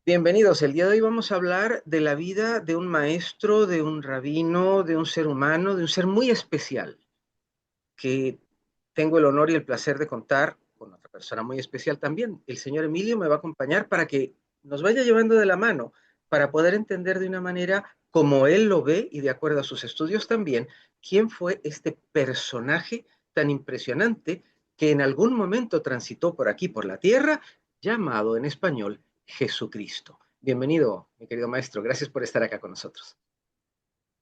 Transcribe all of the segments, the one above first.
Bienvenidos. El día de hoy vamos a hablar de la vida de un maestro, de un rabino, de un ser humano, de un ser muy especial, que tengo el honor y el placer de contar con otra persona muy especial también. El señor Emilio me va a acompañar para que nos vaya llevando de la mano, para poder entender de una manera como él lo ve y de acuerdo a sus estudios también, quién fue este personaje tan impresionante que en algún momento transitó por aquí, por la tierra, llamado en español Jesucristo. Bienvenido, mi querido maestro. Gracias por estar acá con nosotros.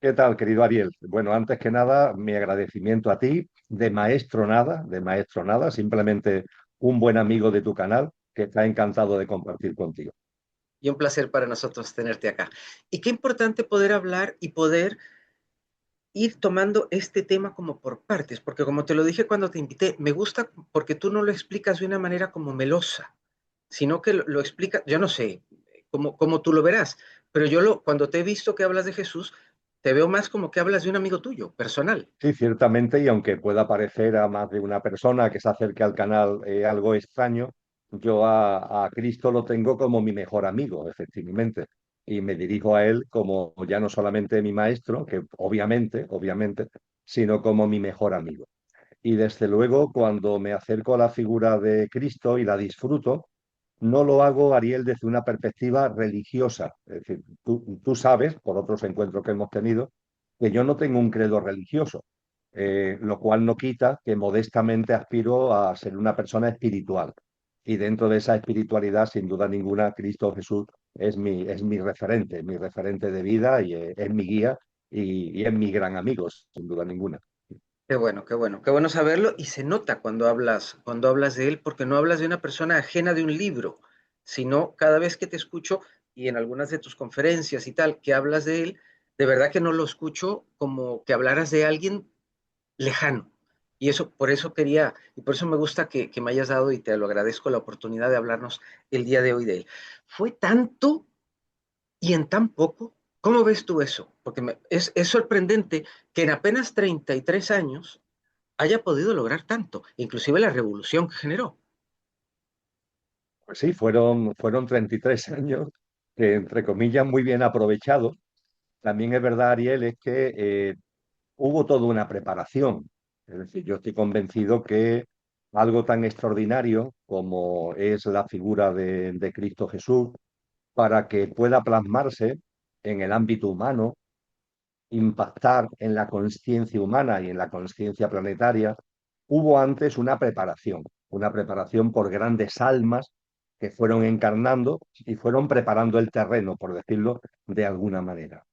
¿Qué tal, querido Ariel? Bueno, antes que nada, mi agradecimiento a ti, de maestro nada, simplemente un buen amigo de tu canal que está encantado de compartir contigo. Y un placer para nosotros tenerte acá. Y qué importante poder hablar y poder ir tomando este tema como por partes, porque como te lo dije cuando te invité, me gusta porque tú no lo explicas de una manera como melosa, sino que lo explicas, yo no sé cómo tú lo verás, pero cuando te he visto que hablas de Jesús, te veo más como que hablas de un amigo tuyo, personal. Sí, ciertamente, y aunque pueda parecer a más de una persona que se acerque al canal algo extraño, yo a Cristo lo tengo como mi mejor amigo, efectivamente, y me dirijo a él como ya no solamente mi maestro, que obviamente, sino como mi mejor amigo. Y desde luego, cuando me acerco a la figura de Cristo y la disfruto, no lo hago, Ariel, desde una perspectiva religiosa. Es decir, tú sabes, por otros encuentros que hemos tenido, que yo no tengo un credo religioso, lo cual no quita que modestamente aspiro a ser una persona espiritual. Y dentro de esa espiritualidad, sin duda ninguna, Cristo Jesús es mi referente de vida y es mi guía y es mi gran amigo, sin duda ninguna. Qué bueno saberlo y se nota cuando hablas de él, porque no hablas de una persona ajena de un libro, sino cada vez que te escucho y en algunas de tus conferencias y tal, que hablas de él, de verdad que no lo escucho como que hablaras de alguien lejano. Y eso, por eso quería, y por eso me gusta que me hayas dado y te lo agradezco la oportunidad de hablarnos el día de hoy de él. Fue tanto y en tan poco. ¿Cómo ves tú eso? Porque es sorprendente que en apenas 33 años haya podido lograr tanto, inclusive la revolución que generó. Pues sí, fueron 33 años que, entre comillas, muy bien aprovechados. También es verdad, Ariel, es que hubo toda una preparación. Es decir, yo estoy convencido que algo tan extraordinario como es la figura de Cristo Jesús, para que pueda plasmarse en el ámbito humano, impactar en la conciencia humana y en la conciencia planetaria, hubo antes una preparación por grandes almas que fueron encarnando y fueron preparando el terreno, por decirlo de alguna manera.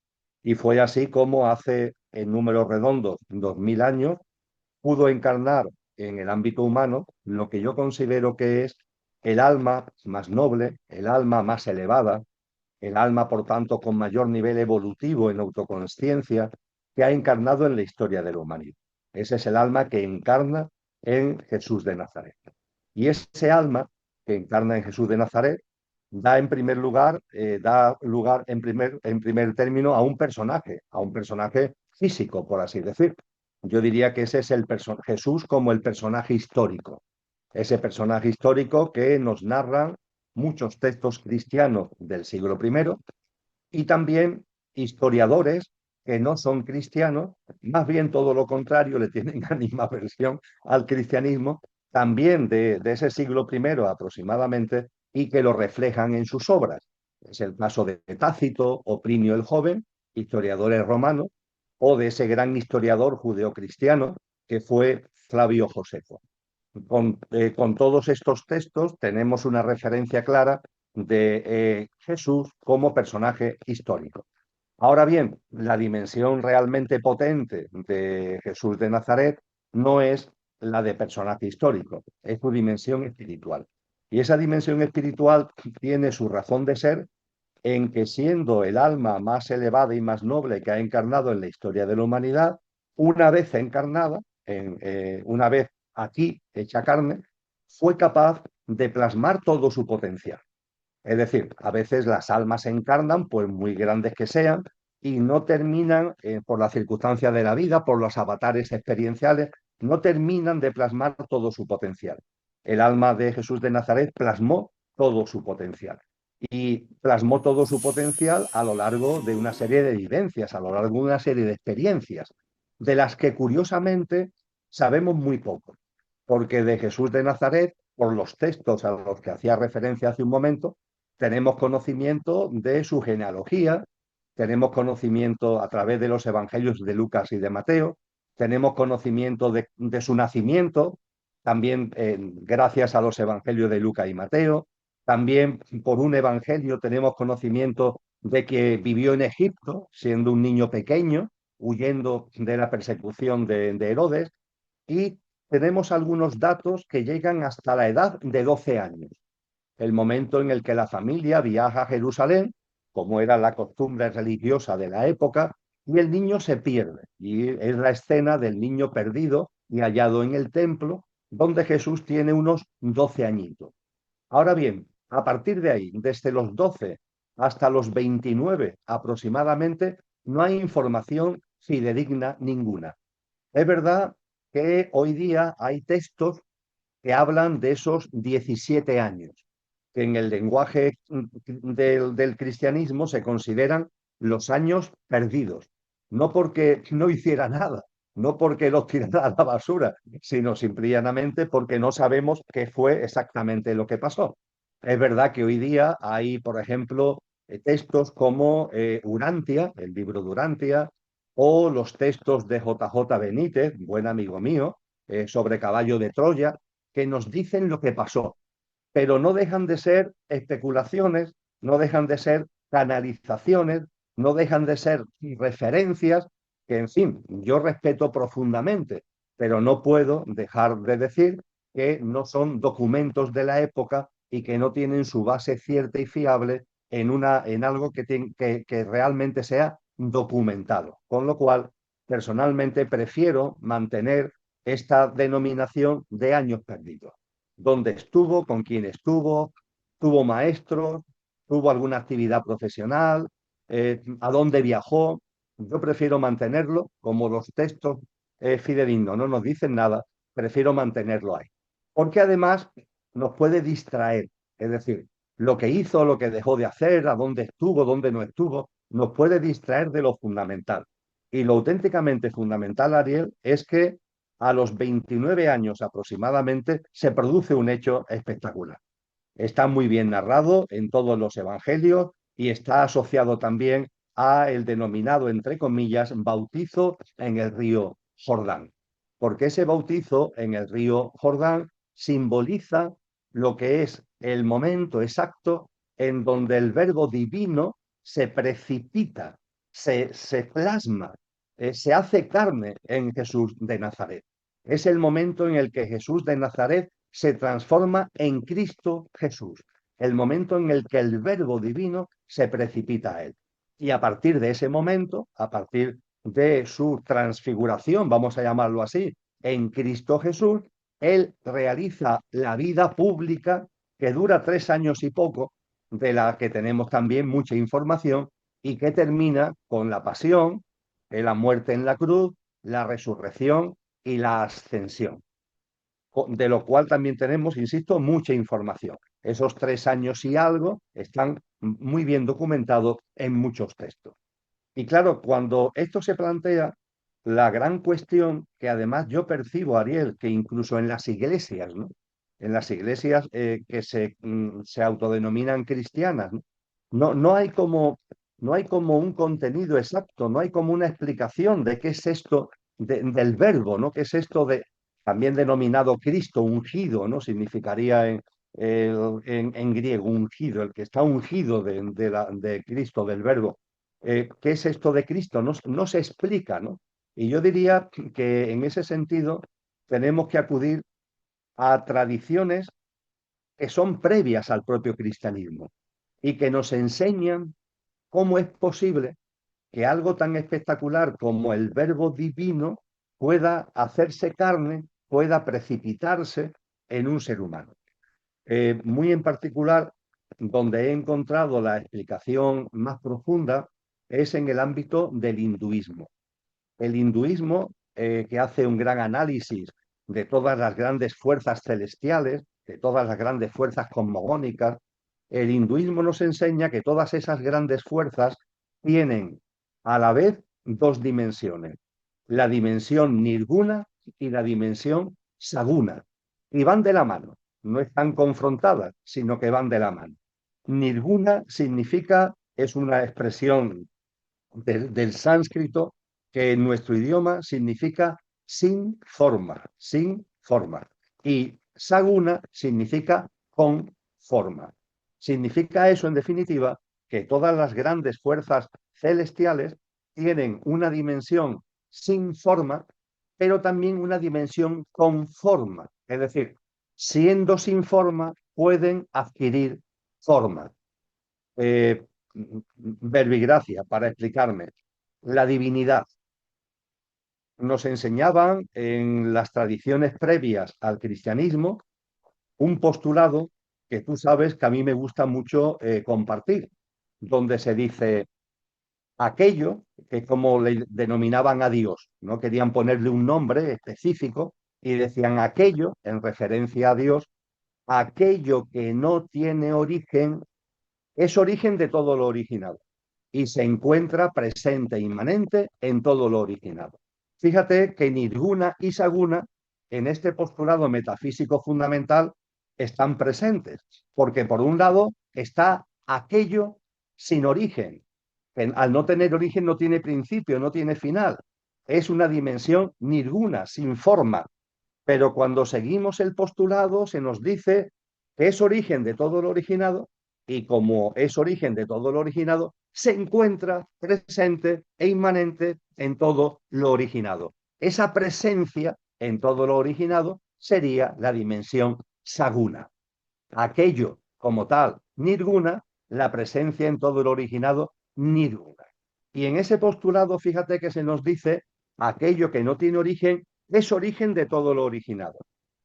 Y fue así como hace, en números redondos, 2000 años, pudo encarnar en el ámbito humano lo que yo considero que es el alma más noble, el alma más elevada, el alma, por tanto, con mayor nivel evolutivo en autoconsciencia, que ha encarnado en la historia de la humanidad. Ese es el alma que encarna en Jesús de Nazaret. Y ese alma que encarna en Jesús de Nazaret da lugar en primer término a un personaje físico, por así decir. Yo diría que ese es Jesús como el personaje histórico, ese personaje histórico que nos narran muchos textos cristianos del siglo I y también historiadores que no son cristianos, más bien todo lo contrario, le tienen animadversión al cristianismo, también de ese siglo I aproximadamente, y que lo reflejan en sus obras. Es el caso de Tácito o Plinio el Joven, historiadores romanos, o de ese gran historiador judeocristiano que fue Flavio Josefo. Con todos estos textos tenemos una referencia clara de Jesús como personaje histórico. Ahora bien, la dimensión realmente potente de Jesús de Nazaret no es la de personaje histórico, es su dimensión espiritual. Y esa dimensión espiritual tiene su razón de ser en que, siendo el alma más elevada y más noble que ha encarnado en la historia de la humanidad, una vez encarnada, una vez aquí hecha carne, fue capaz de plasmar todo su potencial. Es decir, a veces las almas se encarnan, pues muy grandes que sean, y no terminan, por las circunstancias de la vida, por los avatares experienciales, no terminan de plasmar todo su potencial. El alma de Jesús de Nazaret plasmó todo su potencial. y plasmó todo su potencial a lo largo de una serie de vivencias, a lo largo de una serie de experiencias, de las que curiosamente sabemos muy poco, porque de Jesús de Nazaret, por los textos a los que hacía referencia hace un momento, tenemos conocimiento de su genealogía, tenemos conocimiento a través de los evangelios de Lucas y de Mateo, tenemos conocimiento de su nacimiento, también gracias a los evangelios de Lucas y Mateo, también por un evangelio tenemos conocimiento de que vivió en Egipto, siendo un niño pequeño, huyendo de la persecución de Herodes, y tenemos algunos datos que llegan hasta la edad de 12 años, el momento en el que la familia viaja a Jerusalén, como era la costumbre religiosa de la época, y el niño se pierde. Y es la escena del niño perdido y hallado en el templo, donde Jesús tiene unos 12 añitos. Ahora bien, a partir de ahí, desde los 12 hasta los 29 aproximadamente, no hay información fidedigna ninguna. Es verdad que hoy día hay textos que hablan de esos 17 años, que en el lenguaje del cristianismo se consideran los años perdidos, no porque no hiciera nada, no porque los tirara a la basura, sino simplemente porque no sabemos qué fue exactamente lo que pasó. Es verdad que hoy día hay, por ejemplo, textos como Urantia, el libro de Urantia, o los textos de JJ Benítez, buen amigo mío, sobre Caballo de Troya, que nos dicen lo que pasó, pero no dejan de ser especulaciones, no dejan de ser canalizaciones, no dejan de ser referencias que, en fin, yo respeto profundamente, pero no puedo dejar de decir que no son documentos de la época y que no tienen su base cierta y fiable en algo que realmente sea documentado. Con lo cual, personalmente prefiero mantener esta denominación de años perdidos. ¿Dónde estuvo? ¿Con quién estuvo? ¿Tuvo maestros? ¿Tuvo alguna actividad profesional? ¿A dónde viajó? Yo prefiero mantenerlo, como los textos fidedignos no nos dicen nada, prefiero mantenerlo ahí. Porque además nos puede distraer, es decir, lo que hizo, lo que dejó de hacer, a dónde estuvo, dónde no estuvo, nos puede distraer de lo fundamental. Y lo auténticamente fundamental, Ariel, es que a los 29 años aproximadamente se produce un hecho espectacular. Está muy bien narrado en todos los evangelios y está asociado también a el denominado, entre comillas, bautizo en el río Jordán. Porque ese bautizo en el río Jordán simboliza lo que es el momento exacto en donde el verbo divino se precipita, se plasma, se hace carne en Jesús de Nazaret. Es el momento en el que Jesús de Nazaret se transforma en Cristo Jesús, el momento en el que el verbo divino se precipita a él. Y a partir de ese momento, a partir de su transfiguración, vamos a llamarlo así, en Cristo Jesús, él realiza la vida pública que dura 3 años y poco, de la que tenemos también mucha información, y que termina con la pasión, la muerte en la cruz, la resurrección y la ascensión, de lo cual también tenemos, insisto, mucha información. Esos 3 años y algo están muy bien documentados en muchos textos. Y claro, cuando esto se plantea, la gran cuestión que además yo percibo, Ariel, que incluso en las iglesias, ¿no? En las iglesias que se autodenominan cristianas, ¿no? No hay no hay como un contenido exacto, no hay como una explicación de qué es esto del verbo, ¿no? ¿Qué es esto de, también denominado Cristo, ungido, ¿no? Significaría en griego ungido, el que está ungido de Cristo, del verbo. ¿Qué es esto de Cristo? No se explica, ¿no? Y yo diría que en ese sentido tenemos que acudir a tradiciones que son previas al propio cristianismo y que nos enseñan cómo es posible que algo tan espectacular como el verbo divino pueda hacerse carne, pueda precipitarse en un ser humano. Muy en particular, donde he encontrado la explicación más profunda es en el ámbito del hinduismo. El hinduismo, que hace un gran análisis de todas las grandes fuerzas celestiales, de todas las grandes fuerzas cosmogónicas, el hinduismo nos enseña que todas esas grandes fuerzas tienen a la vez dos dimensiones, la dimensión nirguna y la dimensión saguna, y van de la mano, no están confrontadas, sino que van de la mano. Nirguna significa, es una expresión del sánscrito que en nuestro idioma significa sin forma, sin forma. Y saguna significa con forma. Significa eso, en definitiva, que todas las grandes fuerzas celestiales tienen una dimensión sin forma, pero también una dimensión con forma. Es decir, siendo sin forma, pueden adquirir forma. Eh, Verbigracia, para explicarme. La divinidad. Nos enseñaban en las tradiciones previas al cristianismo un postulado que tú sabes que a mí me gusta mucho compartir, donde se dice aquello que como le denominaban a Dios, no querían ponerle un nombre específico y decían aquello, en referencia a Dios, aquello que no tiene origen es origen de todo lo originado y se encuentra presente e inmanente en todo lo originado. Fíjate que Nirguna y Saguna en este postulado metafísico fundamental están presentes, porque por un lado está aquello sin origen, que al no tener origen no tiene principio, no tiene final, es una dimensión nirguna, sin forma, pero cuando seguimos el postulado se nos dice que es origen de todo lo originado y como es origen de todo lo originado, se encuentra presente e inmanente en todo lo originado. Esa presencia en todo lo originado sería la dimensión saguna. Aquello como tal, nirguna, la presencia en todo lo originado, nirguna. Y en ese postulado, fíjate que se nos dice aquello que no tiene origen es origen de todo lo originado.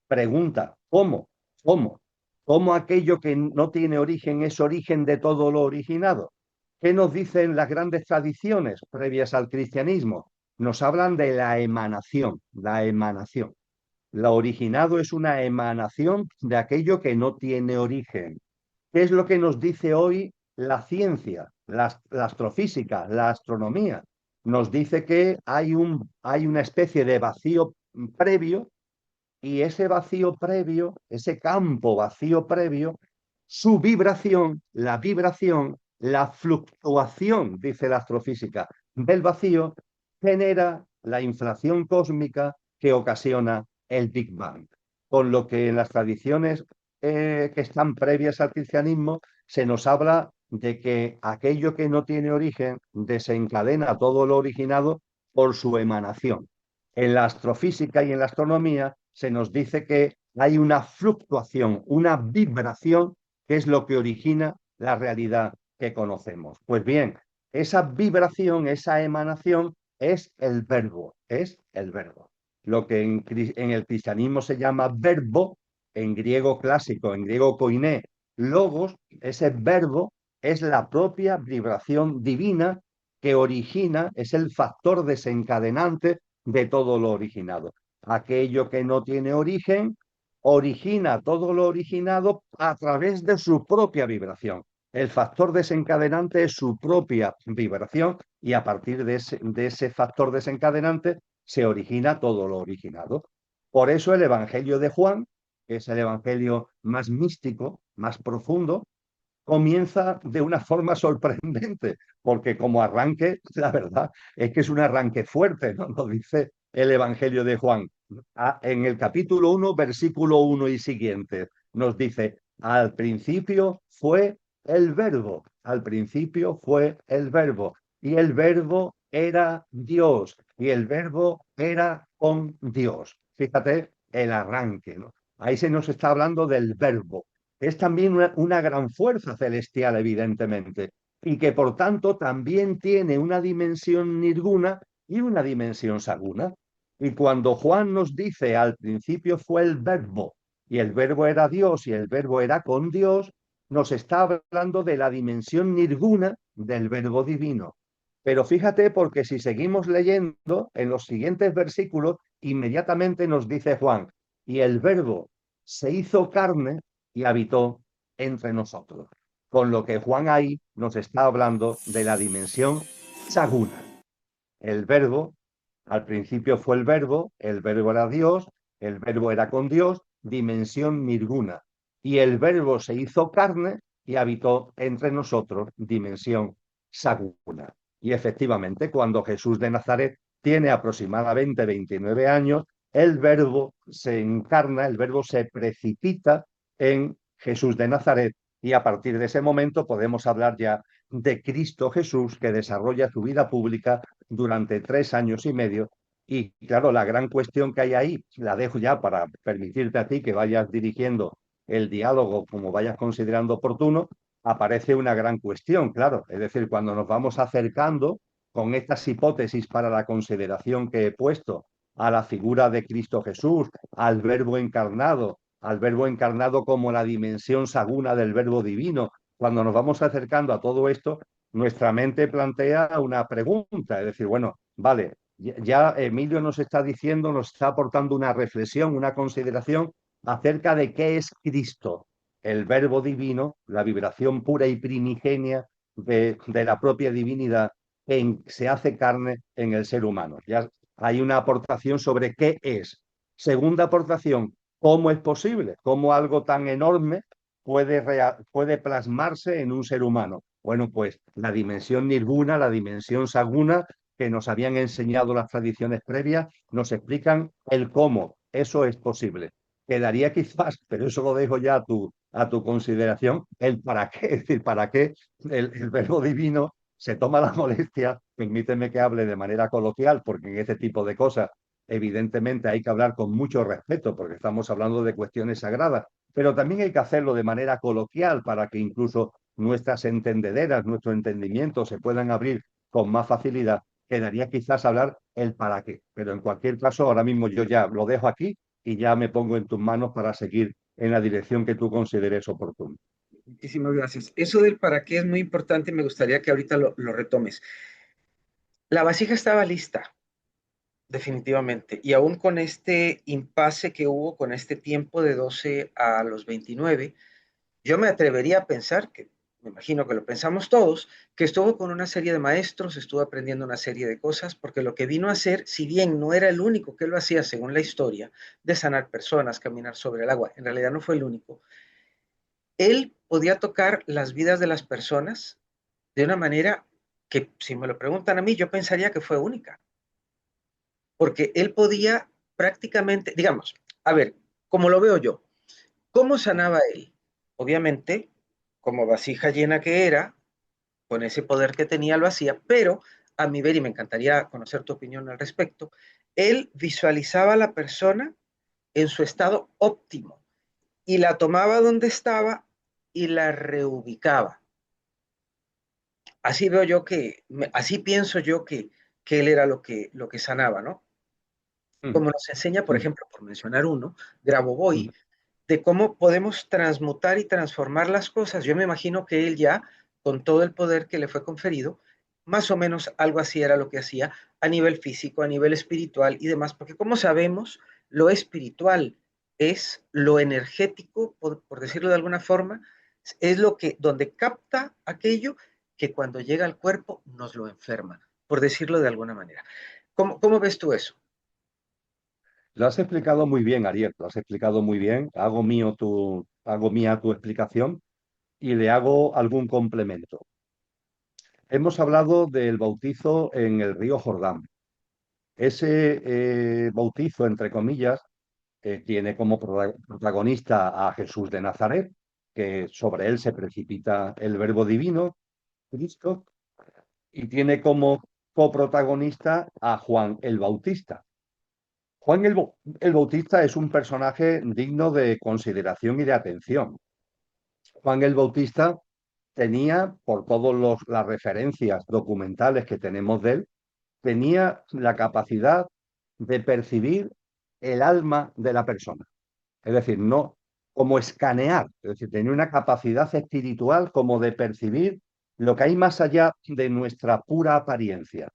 Pregunta, ¿cómo? ¿Cómo? ¿Cómo aquello que no tiene origen es origen de todo lo originado? ¿Qué nos dicen las grandes tradiciones previas al cristianismo? Nos hablan de la emanación, la emanación. Lo originado es una emanación de aquello que no tiene origen. ¿Qué es lo que nos dice hoy la ciencia, la astrofísica, la astronomía? Nos dice que hay una especie de vacío previo y ese vacío previo, ese campo vacío previo, su vibración, la fluctuación, dice la astrofísica, del vacío, genera la inflación cósmica que ocasiona el Big Bang. Con lo que en las tradiciones que están previas al cristianismo se nos habla de que aquello que no tiene origen desencadena todo lo originado por su emanación. En la astrofísica y en la astronomía se nos dice que hay una fluctuación, una vibración, que es lo que origina la realidad que conocemos. Pues bien, esa vibración, esa emanación es el verbo, es el verbo. Lo que en el cristianismo se llama verbo, en griego clásico, en griego koiné, logos, ese verbo es la propia vibración divina que origina, es el factor desencadenante de todo lo originado. Aquello que no tiene origen origina todo lo originado a través de su propia vibración. El factor desencadenante es su propia vibración y a partir de ese factor desencadenante se origina todo lo originado. Por eso el Evangelio de Juan, que es el Evangelio más místico, más profundo, comienza de una forma sorprendente, porque como arranque, la verdad es que es un arranque fuerte, ¿no? Lo dice el Evangelio de Juan. En el capítulo 1, versículo 1 y siguiente, nos dice, al principio fue el verbo, al principio fue el verbo, y el verbo era Dios, y el verbo era con Dios. Fíjate el arranque, ¿no? Ahí se nos está hablando del verbo, es también una gran fuerza celestial, evidentemente, y que por tanto también tiene una dimensión nirguna y una dimensión saguna. Y cuando Juan nos dice al principio fue el verbo, y el verbo era Dios y el verbo era con Dios, nos está hablando de la dimensión nirguna del verbo divino. Pero fíjate, porque si seguimos leyendo en los siguientes versículos, inmediatamente nos dice Juan, y el verbo se hizo carne y habitó entre nosotros. Con lo que Juan ahí nos está hablando de la dimensión saguna. El verbo, al principio fue el verbo era Dios, el verbo era con Dios, dimensión nirguna. Y el verbo se hizo carne y habitó entre nosotros, dimensión saguna. Y efectivamente, cuando Jesús de Nazaret tiene aproximadamente 29 años, el verbo se encarna, el verbo se precipita en Jesús de Nazaret y a partir de ese momento podemos hablar ya de Cristo Jesús que desarrolla su vida pública durante 3 años y medio. Y claro, la gran cuestión que hay ahí, la dejo ya para permitirte a ti que vayas dirigiendo el diálogo como vayas considerando oportuno, aparece una gran cuestión, claro. Es decir, cuando nos vamos acercando con estas hipótesis para la consideración que he puesto a la figura de Cristo Jesús, al verbo encarnado como la dimensión saguna del verbo divino, cuando nos vamos acercando a todo esto, nuestra mente plantea una pregunta, es decir, bueno, vale, ya Emilio nos está diciendo, nos está aportando una reflexión, una consideración acerca de qué es Cristo, el verbo divino, la vibración pura y primigenia de la propia divinidad que se hace carne en el ser humano. Ya hay una aportación sobre qué es. Segunda aportación, ¿cómo es posible? ¿Cómo algo tan enorme puede plasmarse en un ser humano? Bueno, pues la dimensión nirguna, la dimensión saguna que nos habían enseñado las tradiciones previas, nos explican el cómo eso es posible. Quedaría quizás, pero eso lo dejo ya a tu consideración, el para qué, es decir, para qué el verbo divino se toma la molestia, permíteme que hable de manera coloquial, porque en este tipo de cosas evidentemente hay que hablar con mucho respeto, porque estamos hablando de cuestiones sagradas, pero también hay que hacerlo de manera coloquial para que incluso nuestras entendederas, nuestro entendimiento se puedan abrir con más facilidad. Quedaría quizás hablar el para qué, pero en cualquier caso ahora mismo yo ya lo dejo aquí y ya me pongo en tus manos para seguir en la dirección que tú consideres oportuna. Muchísimas gracias. Eso del para qué es muy importante y me gustaría que ahorita lo retomes. La vasija estaba lista, definitivamente, y aún con este impasse que hubo, con este tiempo de 12 a los 29, yo me atrevería a pensar, que me imagino que lo pensamos todos, que estuvo con una serie de maestros, estuvo aprendiendo una serie de cosas, porque lo que vino a hacer, si bien no era el único que lo hacía según la historia, de sanar personas, caminar sobre el agua, en realidad no fue el único, él podía tocar las vidas de las personas de una manera que, si me lo preguntan a mí, yo pensaría que fue única, porque él podía prácticamente, digamos, a ver, como lo veo yo, ¿cómo sanaba él? Obviamente, como vasija llena que era, con ese poder que tenía lo hacía, pero a mi ver, y me encantaría conocer tu opinión al respecto, él visualizaba a la persona en su estado óptimo y la tomaba donde estaba y la reubicaba. Así veo yo así pienso yo que él era lo que sanaba, ¿no? Mm, Como nos enseña, por mm, ejemplo, por mencionar uno, Grabovoi, mm. de cómo podemos transmutar y transformar las cosas. Yo me imagino que él ya, con todo el poder que le fue conferido, más o menos algo así era lo que hacía a nivel físico, a nivel espiritual y demás, porque como sabemos, lo espiritual es lo energético, por decirlo de alguna forma, es lo que, donde capta aquello que cuando llega al cuerpo nos lo enferma, por decirlo de alguna manera. ¿Cómo ves tú eso? Lo has explicado muy bien, Ariel, lo has explicado muy bien. Hago mía tu explicación y le hago algún complemento. Hemos hablado del bautizo en el río Jordán. Ese bautizo, entre comillas, tiene como protagonista a Jesús de Nazaret, que sobre él se precipita el Verbo Divino, Cristo, y tiene como coprotagonista a Juan el Bautista. Juan el Bautista es un personaje digno de consideración y de atención. Juan el Bautista tenía, por todas las referencias documentales que tenemos de él, tenía la capacidad de percibir el alma de la persona. Es decir, no como escanear, es decir, tenía una capacidad espiritual como de percibir lo que hay más allá de nuestra pura apariencia.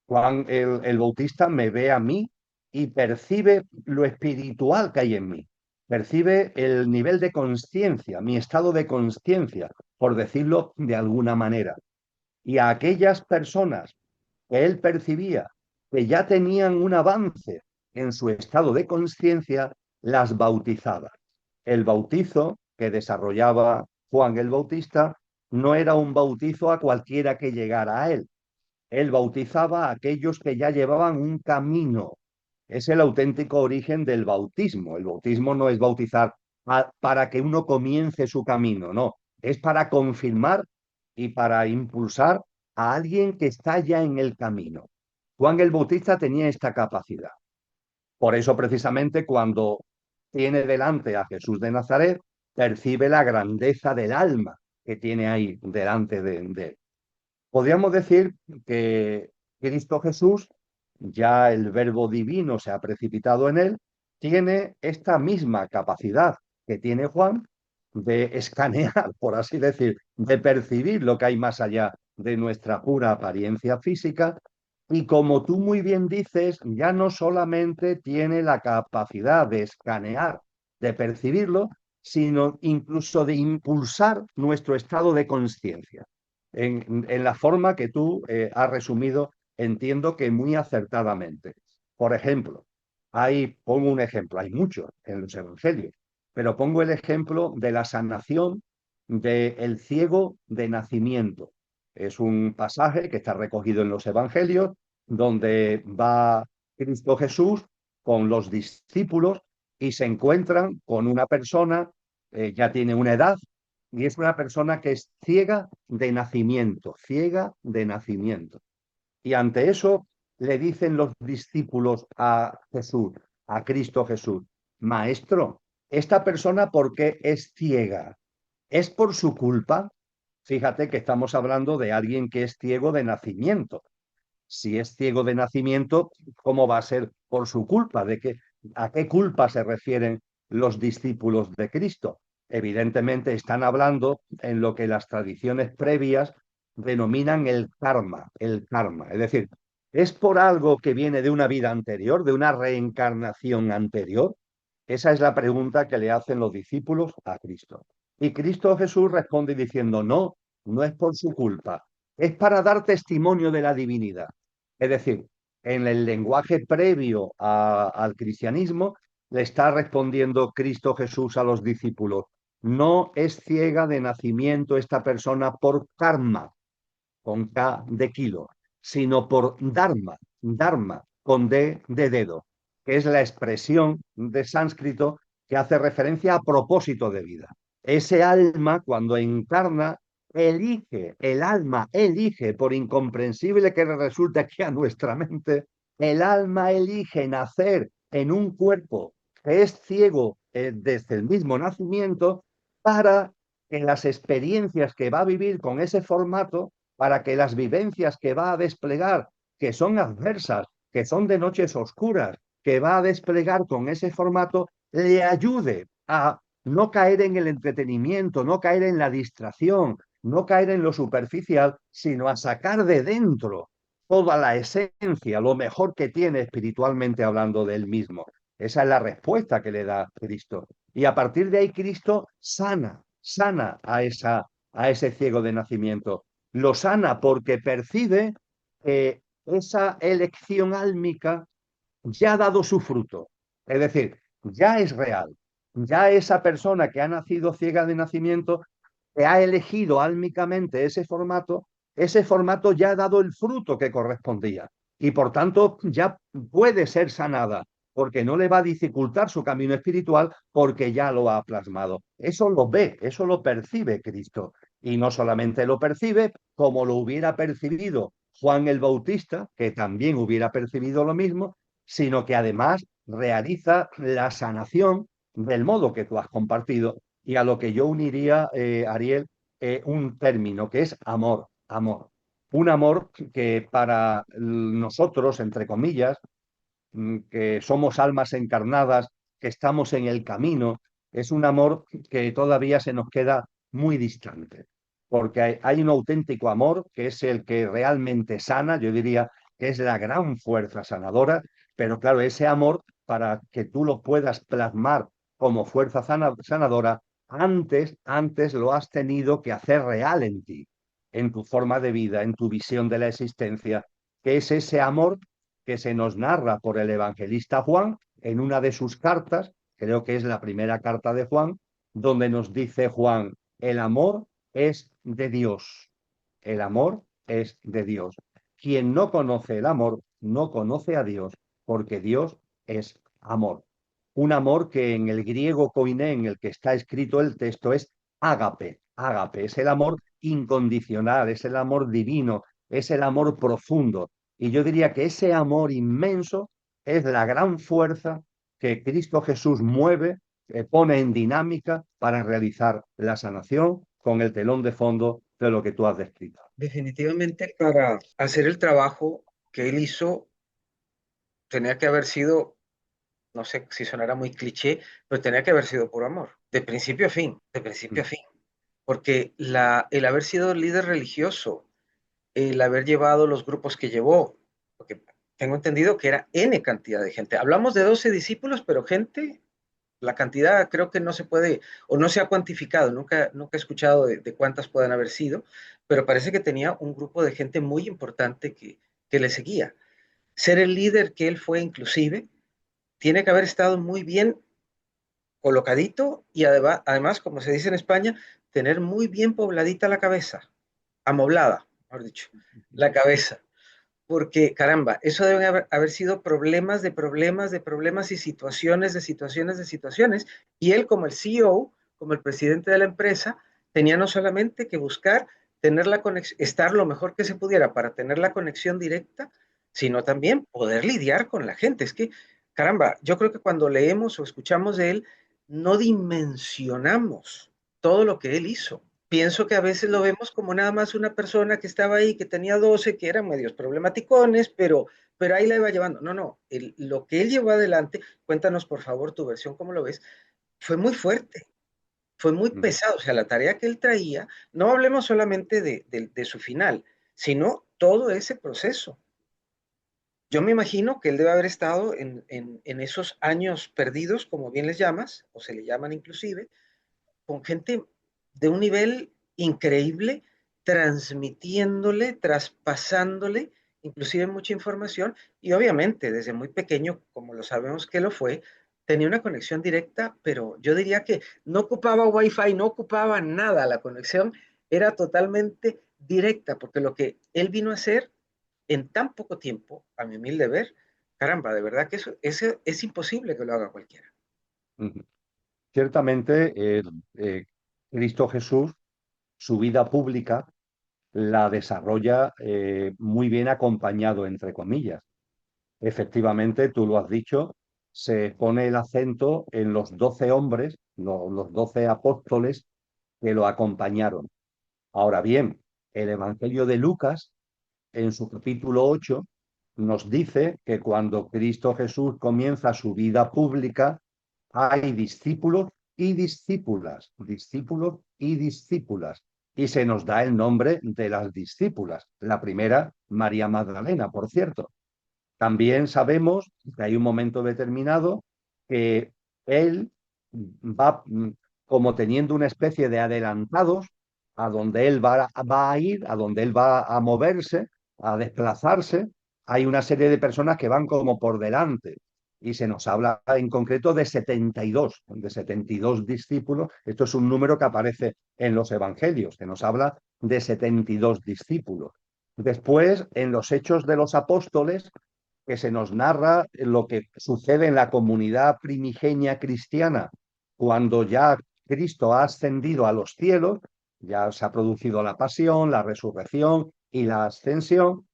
Juan el Bautista me ve a mí y percibe lo espiritual que hay en mí. percibe el nivel de conciencia, mi estado de conciencia, por decirlo de alguna manera. Y a aquellas personas que él percibía que ya tenían un avance en su estado de conciencia, las bautizaba. El bautizo que desarrollaba Juan el Bautista no era un bautizo a cualquiera que llegara a él. Él bautizaba a aquellos que ya llevaban un camino. Es el auténtico origen del bautismo. El bautismo no es bautizar para que uno comience su camino, no. Es para confirmar y para impulsar a alguien que está ya en el camino. Juan el Bautista tenía esta capacidad. Por eso, precisamente, cuando tiene delante a Jesús de Nazaret, percibe la grandeza del alma que tiene ahí delante de él. Podríamos decir que Cristo Jesús, ya el Verbo divino se ha precipitado en él, tiene esta misma capacidad que tiene Juan de escanear, por así decir, de percibir lo que hay más allá de nuestra pura apariencia física. Y como tú muy bien dices, ya no solamente tiene la capacidad de escanear, de percibirlo, sino incluso de impulsar nuestro estado de conciencia en la forma que tú has resumido, entiendo que muy acertadamente. Por ejemplo, pongo un ejemplo, hay muchos en los evangelios, pero pongo el ejemplo de la sanación del ciego de nacimiento. Es un pasaje que está recogido en los evangelios, donde va Cristo Jesús con los discípulos y se encuentran con una persona, ya tiene una edad, y es una persona que es ciega de nacimiento, ciega de nacimiento. Y ante eso le dicen los discípulos a Jesús, a Cristo Jesús, Maestro, ¿esta persona por qué es ciega? ¿Es por su culpa? Fíjate que estamos hablando de alguien que es ciego de nacimiento. Si es ciego de nacimiento, ¿cómo va a ser por su culpa? ¿A qué culpa se refieren los discípulos de Cristo? Evidentemente están hablando en lo que las tradiciones previas denominan el karma, el karma. Es decir, ¿es por algo que viene de una vida anterior, de una reencarnación anterior? Esa es la pregunta que le hacen los discípulos a Cristo. Y Cristo Jesús responde diciendo, no, no es por su culpa, es para dar testimonio de la divinidad. Es decir, en el lenguaje previo al cristianismo, le está respondiendo Cristo Jesús a los discípulos. No es ciega de nacimiento esta persona por karma, con K de kilo, sino por dharma, dharma, con D de dedo, que es la expresión de sánscrito que hace referencia a propósito de vida. Ese alma, cuando encarna, elige, el alma elige, por incomprensible que resulte aquí a nuestra mente, el alma elige nacer en un cuerpo que es ciego desde el mismo nacimiento para que las experiencias que va a vivir con ese formato, para que las vivencias que va a desplegar, que son adversas, que son de noches oscuras, que va a desplegar con ese formato, le ayude a no caer en el entretenimiento, no caer en la distracción, no caer en lo superficial, sino a sacar de dentro toda la esencia, lo mejor que tiene espiritualmente hablando de él mismo. Esa es la respuesta que le da Cristo. Y a partir de ahí Cristo sana a ese ciego de nacimiento. Lo sana porque percibe que esa elección álmica ya ha dado su fruto. Es decir, ya es real. Ya esa persona que ha nacido ciega de nacimiento, que ha elegido álmicamente ese formato ya ha dado el fruto que correspondía. Y por tanto ya puede ser sanada, porque no le va a dificultar su camino espiritual, porque ya lo ha plasmado. Eso lo ve, eso lo percibe Cristo. Y no solamente lo percibe, como lo hubiera percibido Juan el Bautista, que también hubiera percibido lo mismo, sino que además realiza la sanación del modo que tú has compartido y a lo que yo uniría, Ariel, un término que es amor, amor. Un amor que para nosotros, entre comillas, que somos almas encarnadas, que estamos en el camino, es un amor que todavía se nos queda muy distante, porque hay un auténtico amor que es el que realmente sana, yo diría que es la gran fuerza sanadora, pero claro, ese amor, para que tú lo puedas plasmar como fuerza sanadora, antes lo has tenido que hacer real en ti, en tu forma de vida, en tu visión de la existencia, que es ese amor que se nos narra por el evangelista Juan en una de sus cartas, creo que es la primera carta de Juan, donde nos dice Juan, el amor es de Dios. El amor es de Dios. Quien no conoce el amor no conoce a Dios, porque Dios es amor. Un amor que en el griego koiné, en el que está escrito el texto, es ágape. Ágape es el amor incondicional, es el amor divino, es el amor profundo. Y yo diría que ese amor inmenso es la gran fuerza que Cristo Jesús mueve, pone en dinámica para realizar la sanación con el telón de fondo de lo que tú has descrito. Definitivamente para hacer el trabajo que él hizo tenía que haber sido, no sé si sonará muy cliché, pero tenía que haber sido por amor, de principio a fin, de principio a fin. Porque el haber sido líder religioso, el haber llevado los grupos que llevó, porque tengo entendido que era N cantidad de gente. Hablamos de 12 discípulos, pero gente, la cantidad creo que no se puede o no se ha cuantificado, nunca he escuchado de cuántas puedan haber sido, pero parece que tenía un grupo de gente muy importante que le seguía. Ser el líder que él fue inclusive, tiene que haber estado muy bien colocadito y además, como se dice en España, tener muy bien pobladita la cabeza, amoblada, mejor dicho, la cabeza. Porque, caramba, eso deben haber sido problemas de problemas de problemas y situaciones de situaciones de situaciones. Y él, como el CEO, como el presidente de la empresa, tenía no solamente que buscar tener la conexión, estar lo mejor que se pudiera para tener la conexión directa, sino también poder lidiar con la gente. Es que, caramba, yo creo que cuando leemos o escuchamos de él, no dimensionamos todo lo que él hizo. Pienso que a veces lo vemos como nada más una persona que estaba ahí, que tenía 12, que eran medios problematicones, pero ahí la iba llevando. No, no, lo que él llevó adelante, cuéntanos por favor tu versión, ¿cómo lo ves? Fue muy fuerte, fue muy pesado. O sea, la tarea que él traía, no hablemos solamente de su final, sino todo ese proceso. Yo me imagino que él debe haber estado en esos años perdidos, como bien les llamas, o se le llaman inclusive, con gente de un nivel increíble, transmitiéndole, traspasándole, inclusive mucha información, y obviamente desde muy pequeño, como lo sabemos que lo fue, tenía una conexión directa, pero yo diría que no ocupaba wifi, no ocupaba nada, la conexión era totalmente directa, porque lo que él vino a hacer en tan poco tiempo, a mi humilde ver, caramba, de verdad que eso es imposible que lo haga cualquiera. Ciertamente, Cristo Jesús, su vida pública, la desarrolla muy bien acompañado, entre comillas. Efectivamente, tú lo has dicho, se pone el acento en los 12 hombres, los 12 apóstoles que lo acompañaron. Ahora bien, el Evangelio de Lucas, en su capítulo 8, nos dice que cuando Cristo Jesús comienza su vida pública, hay discípulos y discípulas, discípulos y discípulas. Y se nos da el nombre de las discípulas. La primera, María Magdalena, por cierto. También sabemos que hay un momento determinado que él va como teniendo una especie de adelantados a donde él va a ir, a donde él va a moverse, a desplazarse. Hay una serie de personas que van como por delante y se nos habla en concreto de 72 discípulos. Esto es un número que aparece en los evangelios, que nos habla de 72 discípulos. Después, en los Hechos de los Apóstoles, que se nos narra lo que sucede en la comunidad primigenia cristiana cuando ya Cristo ha ascendido a los cielos, ya se ha producido la pasión, la resurrección y la ascensión.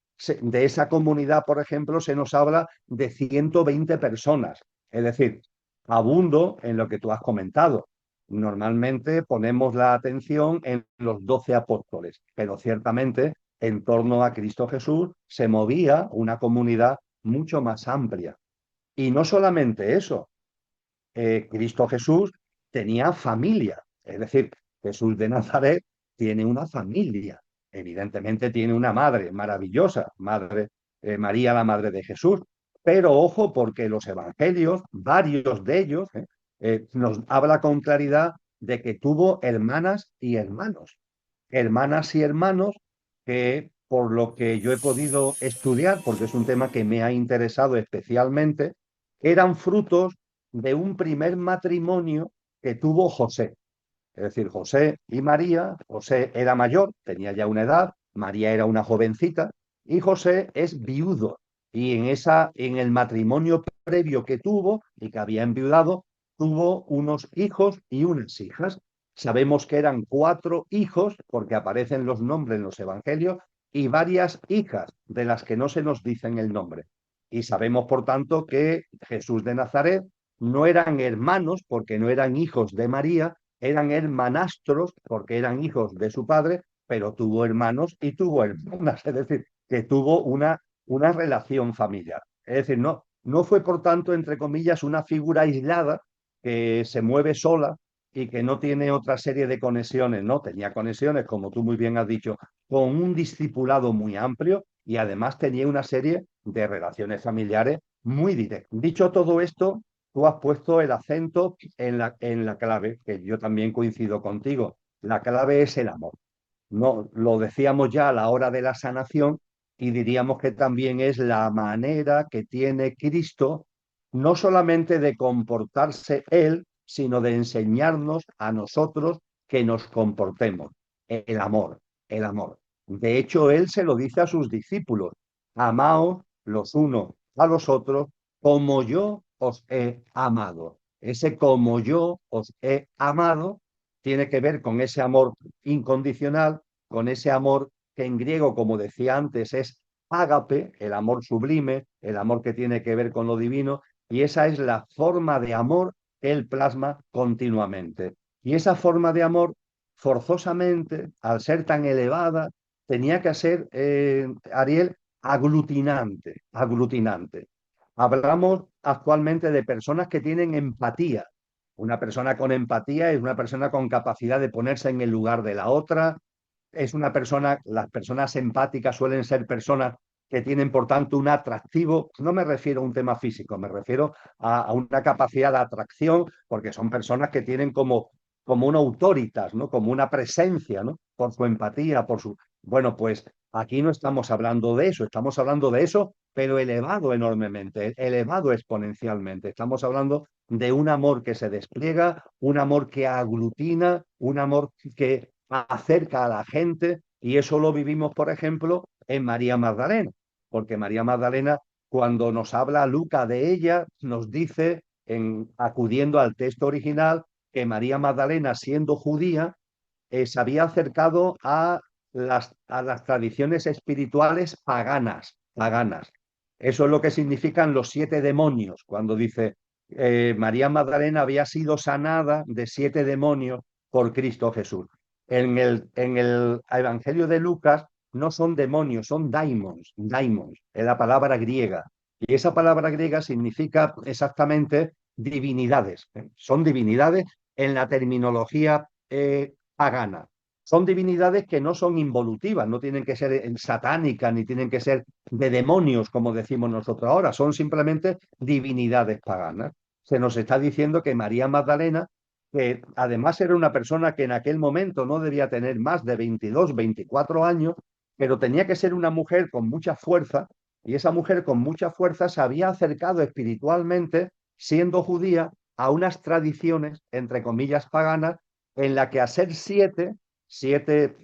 De esa comunidad, por ejemplo, se nos habla de 120 personas. Es decir, abundo en lo que tú has comentado. Normalmente ponemos la atención en los 12 apóstoles, pero ciertamente en torno a Cristo Jesús se movía una comunidad mucho más amplia. Y no solamente eso, Cristo Jesús tenía familia, es decir, Jesús de Nazaret tiene una familia, evidentemente tiene una madre maravillosa, madre María, la madre de Jesús, pero ojo porque los evangelios, varios de ellos, nos habla con claridad de que tuvo hermanas y hermanos. Hermanas y hermanos que, por lo que yo he podido estudiar, porque es un tema que me ha interesado especialmente, eran frutos de un primer matrimonio que tuvo José. Es decir, José y María, José era mayor, tenía ya una edad, María era una jovencita, y José es viudo. Y en el matrimonio previo que tuvo y que había enviudado, tuvo unos hijos y unas hijas. Sabemos que eran 4 hijos, porque aparecen los nombres en los evangelios, y varias hijas, de las que no se nos dicen el nombre. Y sabemos, por tanto, que Jesús de Nazaret no eran hermanos, porque no eran hijos de María, eran hermanastros porque eran hijos de su padre, pero tuvo hermanos y tuvo hermanas, es decir, que tuvo una relación familiar. Es decir, no fue, por tanto, entre comillas, una figura aislada que se mueve sola y que no tiene otra serie de conexiones, no, tenía conexiones, como tú muy bien has dicho, con un discipulado muy amplio y además tenía una serie de relaciones familiares muy directas. Dicho todo esto, tú has puesto el acento en la clave, que yo también coincido contigo. La clave es el amor. No, lo decíamos ya a la hora de la sanación y diríamos que también es la manera que tiene Cristo no solamente de comportarse Él, sino de enseñarnos a nosotros que nos comportemos. El amor, el amor. De hecho, Él se lo dice a sus discípulos, amaos los unos a los otros como yo os he amado. Ese como yo os he amado tiene que ver con ese amor incondicional, con ese amor que en griego, como decía antes, es ágape, el amor sublime, el amor que tiene que ver con lo divino, y esa es la forma de amor que él plasma continuamente. Y esa forma de amor, forzosamente, al ser tan elevada, tenía que ser, Ariel, aglutinante, aglutinante. Hablamos actualmente de personas que tienen empatía. Una persona con empatía es una persona con capacidad de ponerse en el lugar de la otra. Es una persona, las personas empáticas suelen ser personas que tienen, por tanto, un atractivo. No me refiero a un tema físico, me refiero a una capacidad de atracción, porque son personas que tienen como una autoritas, ¿no? Como una presencia, ¿no? Por su empatía, por su... Bueno, pues aquí no estamos hablando de eso, estamos hablando de eso, pero elevado enormemente, elevado exponencialmente. Estamos hablando de un amor que se despliega, un amor que aglutina, un amor que acerca a la gente, y eso lo vivimos, por ejemplo, en María Magdalena, porque María Magdalena, cuando nos habla Lucas de ella, nos dice, acudiendo al texto original, que María Magdalena, siendo judía, se había acercado a las tradiciones espirituales paganas, paganas. Eso es lo que significan los 7 demonios, cuando dice María Magdalena había sido sanada de 7 demonios por Cristo Jesús. En el Evangelio de Lucas no son demonios, son daimons, daimons, es la palabra griega. Y esa palabra griega significa exactamente divinidades. Son divinidades en la terminología pagana. Son divinidades que no son involutivas, no tienen que ser satánicas, ni tienen que ser de demonios, como decimos nosotros ahora, son simplemente divinidades paganas. Se nos está diciendo que María Magdalena, que además era una persona que en aquel momento no debía tener más de 22, 24 años, pero tenía que ser una mujer con mucha fuerza, y esa mujer con mucha fuerza se había acercado espiritualmente, siendo judía, a unas tradiciones, entre comillas, paganas, en la que a ser 7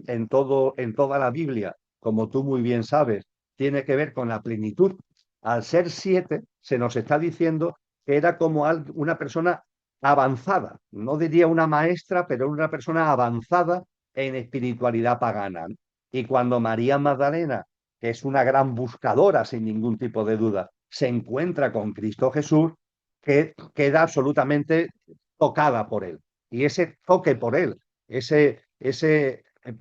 en toda la Biblia, como tú muy bien sabes, tiene que ver con la plenitud. Al ser 7, se nos está diciendo que era como una persona avanzada, no diría una maestra, pero una persona avanzada en espiritualidad pagana. Y cuando María Magdalena, que es una gran buscadora sin ningún tipo de duda, se encuentra con Cristo Jesús, que queda absolutamente tocada por él. Y ese toque por él, ese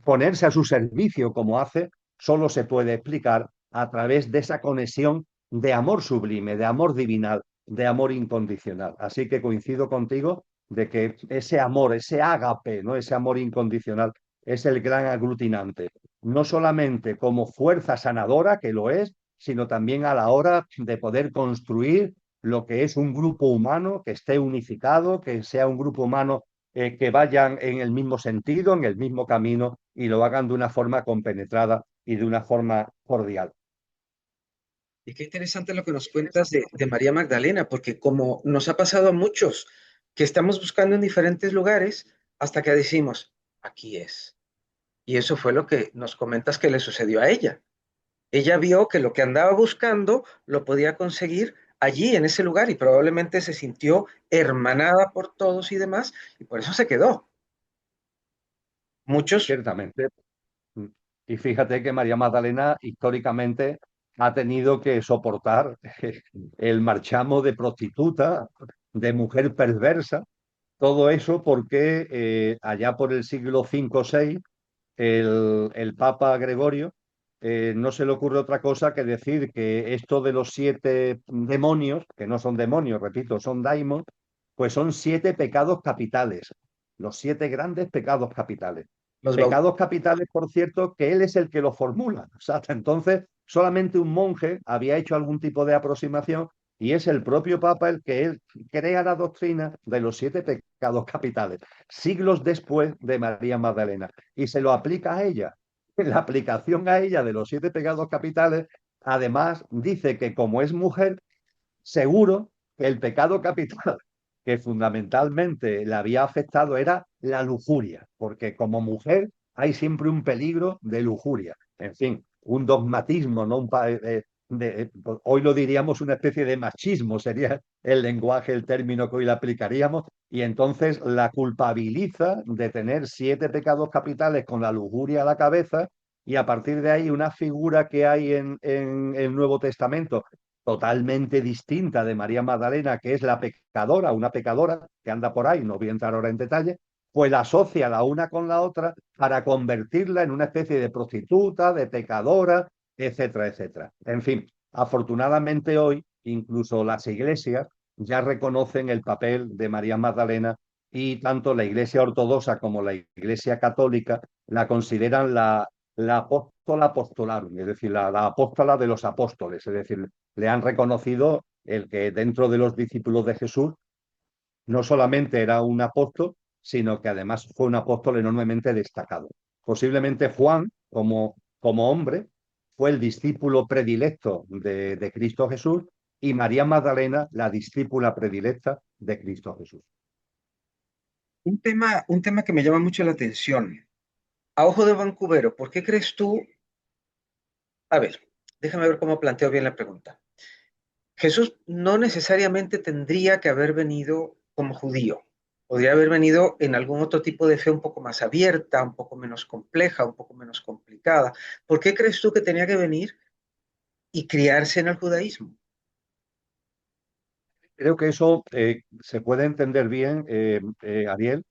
ponerse a su servicio como hace, solo se puede explicar a través de esa conexión de amor sublime, de amor divinal, de amor incondicional. Así que coincido contigo de que ese amor, ese ágape, ¿no? Ese amor incondicional es el gran aglutinante, no solamente como fuerza sanadora, que lo es, sino también a la hora de poder construir lo que es un grupo humano que esté unificado, que sea un grupo humano que vayan en el mismo sentido, en el mismo camino y lo hagan de una forma compenetrada y de una forma cordial. Y qué interesante lo que nos cuentas de María Magdalena, porque como nos ha pasado a muchos, que estamos buscando en diferentes lugares hasta que decimos, aquí es. Y eso fue lo que nos comentas que le sucedió a ella. Ella vio que lo que andaba buscando lo podía conseguir allí, en ese lugar, y probablemente se sintió hermanada por todos y demás, y por eso se quedó. Muchos, Ciertamente. Y fíjate que María Magdalena históricamente ha tenido que soportar el marchamo de prostituta, de mujer perversa, todo eso porque allá por el siglo V o VI el Papa Gregorio no se le ocurre otra cosa que decir que esto de los 7 demonios, que no son demonios, repito, son daimos, pues son 7 pecados capitales, los 7 grandes pecados capitales. los bau- Pecados capitales, por cierto, que él es el que los formula. O sea, hasta entonces solamente un monje había hecho algún tipo de aproximación y es el propio Papa el que él crea la doctrina de los 7 pecados capitales, siglos después de María Magdalena, y se lo aplica a ella. La aplicación a ella de los 7 pecados capitales, además, dice que como es mujer, seguro que el pecado capital que fundamentalmente le había afectado era la lujuria, porque como mujer hay siempre un peligro de lujuria. En fin, un dogmatismo, ¿no? Hoy lo diríamos una especie de machismo, sería el lenguaje, el término que hoy le aplicaríamos, y entonces la culpabiliza de tener 7 pecados capitales con la lujuria a la cabeza, y a partir de ahí una figura que hay en el Nuevo Testamento totalmente distinta de María Magdalena, que es la pecadora, una pecadora que anda por ahí, no voy a entrar ahora en detalle, pues la asocia la una con la otra para convertirla en una especie de prostituta, de pecadora, etcétera, etcétera. En fin, afortunadamente hoy incluso las iglesias ya reconocen el papel de María Magdalena y tanto la iglesia ortodoxa como la iglesia católica la consideran la apóstola apostolarum, es decir, la apóstola de los apóstoles, es decir, le han reconocido el que dentro de los discípulos de Jesús no solamente era un apóstol, sino que además fue un apóstol enormemente destacado. Posiblemente Juan, como hombre, fue el discípulo predilecto de Cristo Jesús y María Magdalena la discípula predilecta de Cristo Jesús. un tema que me llama mucho la atención. A ojo de Vancouver, ¿por qué crees tú? A ver, déjame ver cómo planteo bien la pregunta. Jesús no necesariamente tendría que haber venido como judío. Podría haber venido en algún otro tipo de fe un poco más abierta, un poco menos compleja, un poco menos complicada. ¿Por qué crees tú que tenía que venir y criarse en el judaísmo? Creo que eso se puede entender bien, Ariel,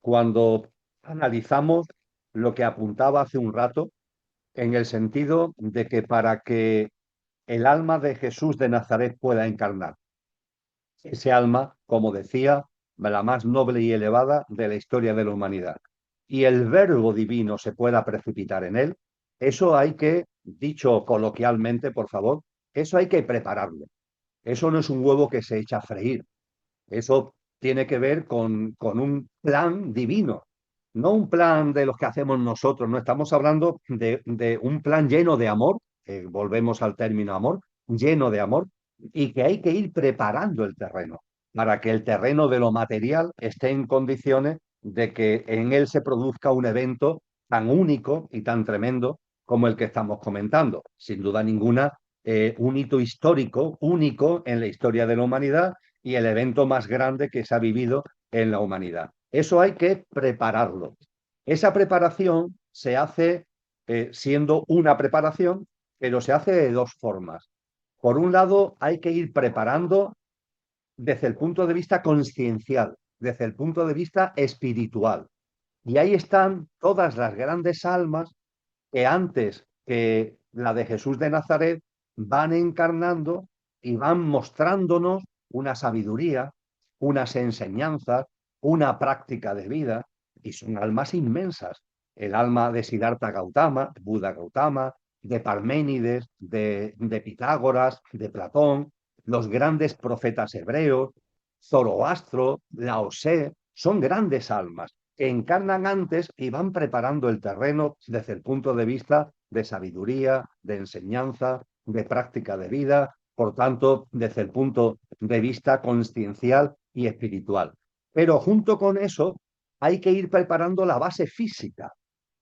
cuando analizamos lo que apuntaba hace un rato, en el sentido de que para que el alma de Jesús de Nazaret pueda encarnar, ese alma, como decía, la más noble y elevada de la historia de la humanidad, y el verbo divino se pueda precipitar en él, eso hay que, dicho coloquialmente, por favor, eso hay que prepararlo. Eso no es un huevo que se echa a freír. Eso tiene que ver con un plan divino, no un plan de los que hacemos nosotros, no estamos hablando de un plan lleno de amor, volvemos al término amor, lleno de amor, y que hay que ir preparando el terreno para que el terreno de lo material esté en condiciones de que en él se produzca un evento tan único y tan tremendo como el que estamos comentando. Sin duda ninguna, un hito histórico único en la historia de la humanidad y el evento más grande que se ha vivido en la humanidad. Eso hay que prepararlo. Esa preparación se hace siendo una preparación, pero se hace de dos formas. Por un lado, hay que ir preparando desde el punto de vista consciencial, desde el punto de vista espiritual. Y ahí están todas las grandes almas que antes que la de Jesús de Nazaret van encarnando y van mostrándonos una sabiduría, unas enseñanzas, una práctica de vida, y son almas inmensas. El alma de Siddhartha Gautama, Buda Gautama, de Parménides, de Pitágoras, de Platón, los grandes profetas hebreos, Zoroastro, Lao Tse, son grandes almas que encarnan antes y van preparando el terreno desde el punto de vista de sabiduría, de enseñanza, de práctica de vida, por tanto, desde el punto de vista consciencial y espiritual. Pero junto con eso hay que ir preparando la base física,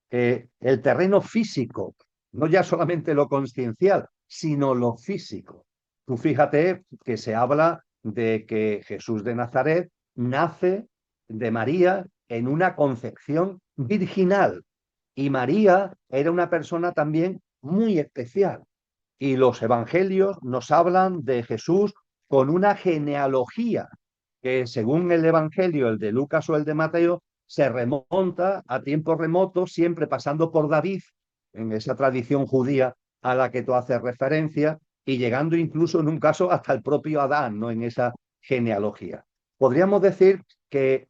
el terreno físico, no ya solamente lo consciencial, sino lo físico. Tú fíjate que se habla de que Jesús de Nazaret nace de María en una concepción virginal y María era una persona también muy especial. Y los evangelios nos hablan de Jesús con una genealogía que según el evangelio, el de Lucas o el de Mateo, se remonta a tiempos remotos, siempre pasando por David, en esa tradición judía a la que tú haces referencia, y llegando incluso en un caso hasta el propio Adán, ¿no? En esa genealogía. Podríamos decir que,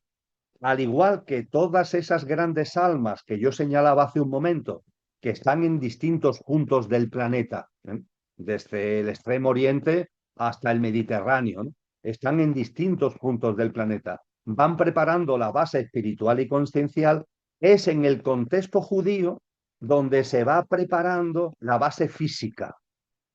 al igual que todas esas grandes almas que yo señalaba hace un momento, que están en distintos puntos del planeta, desde el extremo oriente hasta el Mediterráneo, ¿no? Están en distintos puntos del planeta, van preparando la base espiritual y consciencial, es en el contexto judío donde se va preparando la base física.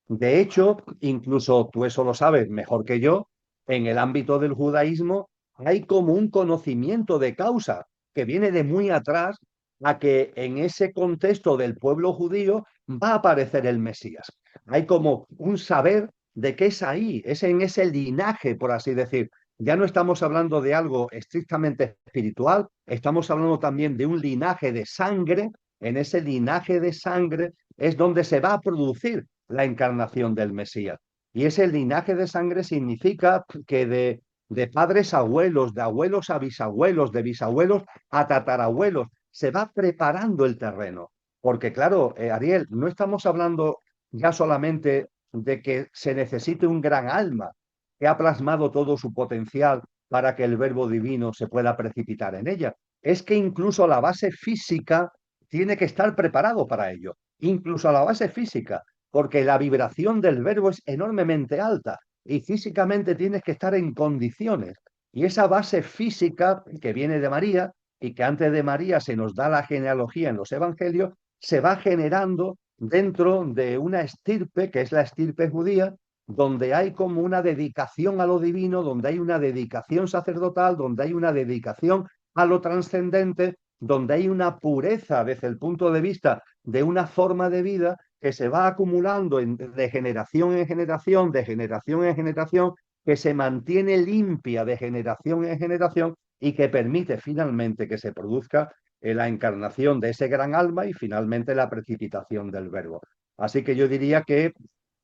De hecho, incluso tú eso lo sabes mejor que yo, en el ámbito del judaísmo hay como un conocimiento de causa que viene de muy atrás a que en ese contexto del pueblo judío va a aparecer el Mesías. Hay como un saber de que es ahí, es en ese linaje, por así decir. Ya no estamos hablando de algo estrictamente espiritual, estamos hablando también de un linaje de sangre. En ese linaje de sangre es donde se va a producir la encarnación del Mesías. Y ese linaje de sangre significa que de padres a abuelos, de abuelos a bisabuelos, de bisabuelos a tatarabuelos, se va preparando el terreno. Porque claro, Ariel, no estamos hablando ya solamente de que se necesite un gran alma que ha plasmado todo su potencial para que el verbo divino se pueda precipitar en ella. Es que incluso la base física tiene que estar preparado para ello. Incluso la base física, porque la vibración del verbo es enormemente alta y físicamente tienes que estar en condiciones. Y esa base física que viene de María y que antes de María se nos da la genealogía en los evangelios, se va generando dentro de una estirpe, que es la estirpe judía, donde hay como una dedicación a lo divino, donde hay una dedicación sacerdotal, donde hay una dedicación a lo trascendente, donde hay una pureza desde el punto de vista de una forma de vida que se va acumulando de generación en generación, de generación en generación, que se mantiene limpia de generación en generación y que permite finalmente que se produzca la encarnación de ese gran alma y finalmente la precipitación del verbo. Así que yo diría que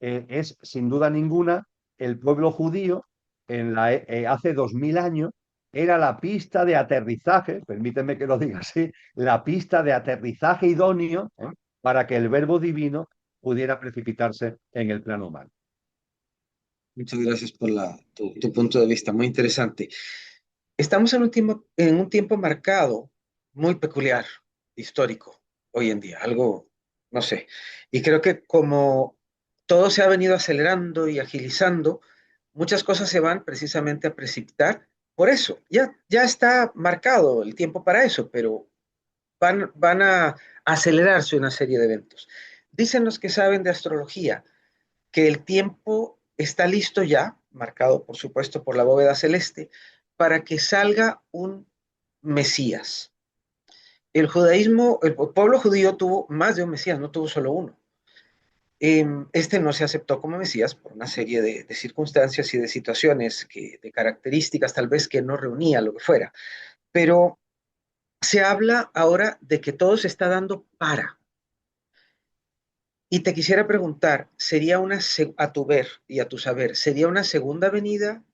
es sin duda ninguna el pueblo judío hace 2000 años era la pista de aterrizaje, permíteme que lo diga así, la pista de aterrizaje idóneo para que el verbo divino pudiera precipitarse en el plano humano. Muchas gracias por tu punto de vista, muy interesante. Estamos en un tiempo marcado, muy peculiar, histórico, hoy en día, algo, no sé. Y creo que como todo se ha venido acelerando y agilizando, muchas cosas se van precisamente a precipitar. Por eso, ya está marcado el tiempo para eso, pero van a acelerarse una serie de eventos. Dicen los que saben de astrología que el tiempo está listo ya, marcado por supuesto por la bóveda celeste, para que salga un Mesías. El judaísmo, el pueblo judío tuvo más de un Mesías, no tuvo solo uno. Este no se aceptó como Mesías por una serie de circunstancias y de situaciones, de características tal vez que no reunía lo que fuera. Pero se habla ahora de que todo se está dando para. Y te quisiera preguntar, a tu ver y a tu saber, ¿sería una segunda venida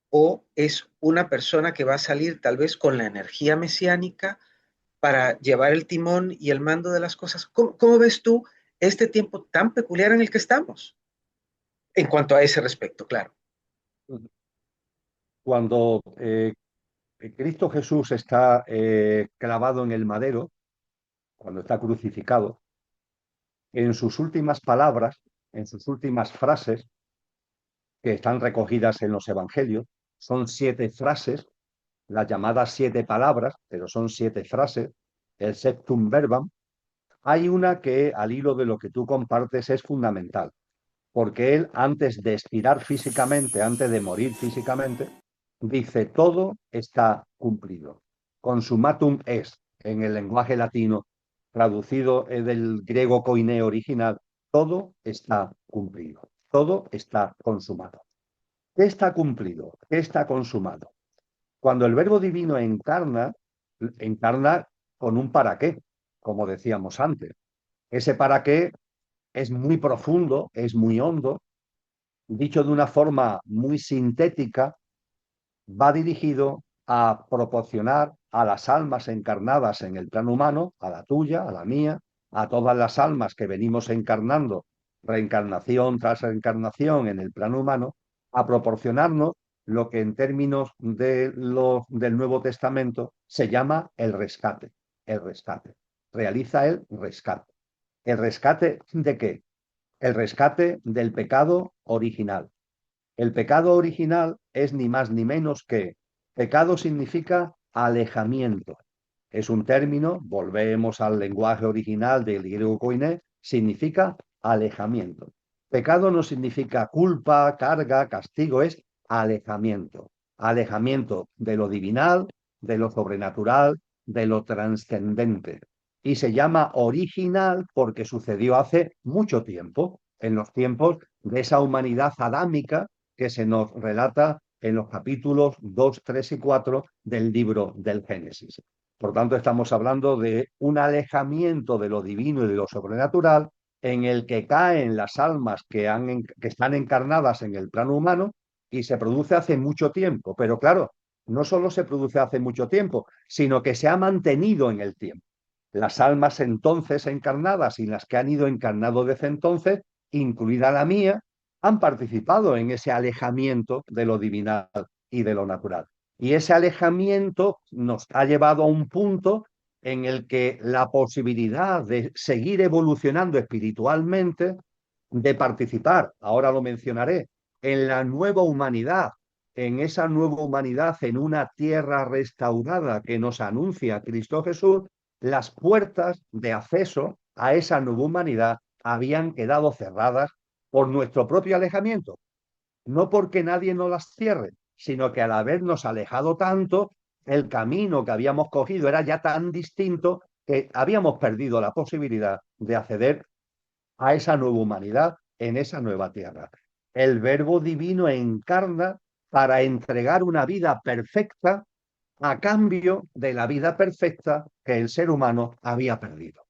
o es una persona que va a salir tal vez con la energía mesiánica para llevar el timón y el mando de las cosas? ¿Cómo ves tú este tiempo tan peculiar en el que estamos? En cuanto a ese respecto, claro. Cuando Cristo Jesús está clavado en el madero, cuando está crucificado, en sus últimas palabras, en sus últimas frases, que están recogidas en los evangelios. Son 7 frases, las llamadas 7 palabras, pero son 7 frases, el septum verbum. Hay una que, al hilo de lo que tú compartes, es fundamental, porque él, antes de expirar físicamente, antes de morir físicamente, dice: todo está cumplido. Consumatum est, en el lenguaje latino, traducido del griego koiné original, todo está cumplido, todo está consumado. ¿Qué está cumplido? ¿Qué está consumado? Cuando el Verbo Divino encarna, encarna con un para qué, como decíamos antes. Ese para qué es muy profundo, es muy hondo, dicho de una forma muy sintética, va dirigido a proporcionar a las almas encarnadas en el plano humano, a la tuya, a la mía, a todas las almas que venimos encarnando, reencarnación tras reencarnación en el plano humano, a proporcionarnos lo que en términos del Nuevo Testamento se llama el rescate. El rescate. Realiza el rescate. ¿El rescate de qué? El rescate del pecado original. El pecado original es ni más ni menos que pecado significa alejamiento. Es un término, volvemos al lenguaje original del griego koiné, significa alejamiento. Pecado no significa culpa, carga, castigo, es alejamiento. Alejamiento de lo divinal, de lo sobrenatural, de lo trascendente. Y se llama original porque sucedió hace mucho tiempo, en los tiempos de esa humanidad adámica que se nos relata en los capítulos 2, 3 y 4 del libro del Génesis. Por tanto, estamos hablando de un alejamiento de lo divino y de lo sobrenatural en el que caen las almas que están encarnadas en el plano humano, y se produce hace mucho tiempo. Pero claro, no solo se produce hace mucho tiempo, sino que se ha mantenido en el tiempo. Las almas entonces encarnadas y las que han ido encarnado desde entonces, incluida la mía, han participado en ese alejamiento de lo divinal y de lo natural. Y ese alejamiento nos ha llevado a un punto en el que la posibilidad de seguir evolucionando espiritualmente, de participar, ahora lo mencionaré, en la nueva humanidad, en esa nueva humanidad, en una tierra restaurada que nos anuncia Cristo Jesús, las puertas de acceso a esa nueva humanidad habían quedado cerradas por nuestro propio alejamiento. No porque nadie nos las cierre, sino que al habernos alejado tanto, el camino que habíamos cogido era ya tan distinto que habíamos perdido la posibilidad de acceder a esa nueva humanidad en esa nueva tierra. El Verbo Divino encarna para entregar una vida perfecta a cambio de la vida perfecta que el ser humano había perdido.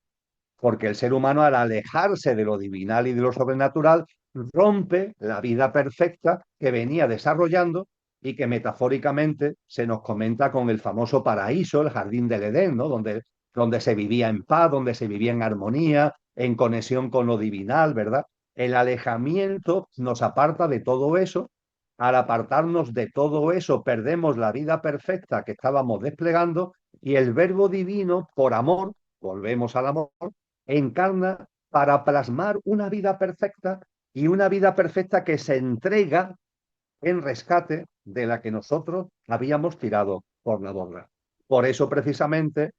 Porque el ser humano, al alejarse de lo divinal y de lo sobrenatural, rompe la vida perfecta que venía desarrollando y que metafóricamente se nos comenta con el famoso paraíso, el jardín del Edén, ¿no? Donde se vivía en paz, donde se vivía en armonía, en conexión con lo divinal, ¿verdad? El alejamiento nos aparta de todo eso. Al apartarnos de todo eso, perdemos la vida perfecta que estábamos desplegando, y el Verbo Divino, por amor, volvemos al amor, encarna para plasmar una vida perfecta, y una vida perfecta que se entrega en rescate de la que nosotros habíamos tirado por la borda. Por eso, precisamente,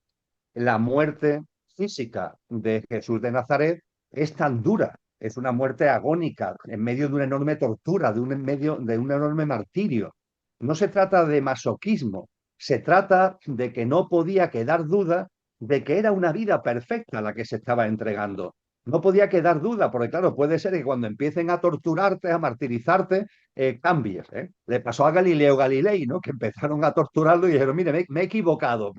la muerte física de Jesús de Nazaret es tan dura, es una muerte agónica, en medio de una enorme tortura, en medio de un enorme martirio. No se trata de masoquismo, se trata de que no podía quedar duda de que era una vida perfecta la que se estaba entregando. No podía quedar duda, porque claro, puede ser que cuando empiecen a torturarte, a martirizarte, cambies. Le pasó a Galileo Galilei, ¿no? Que empezaron a torturarlo y dijeron: mire, me he equivocado,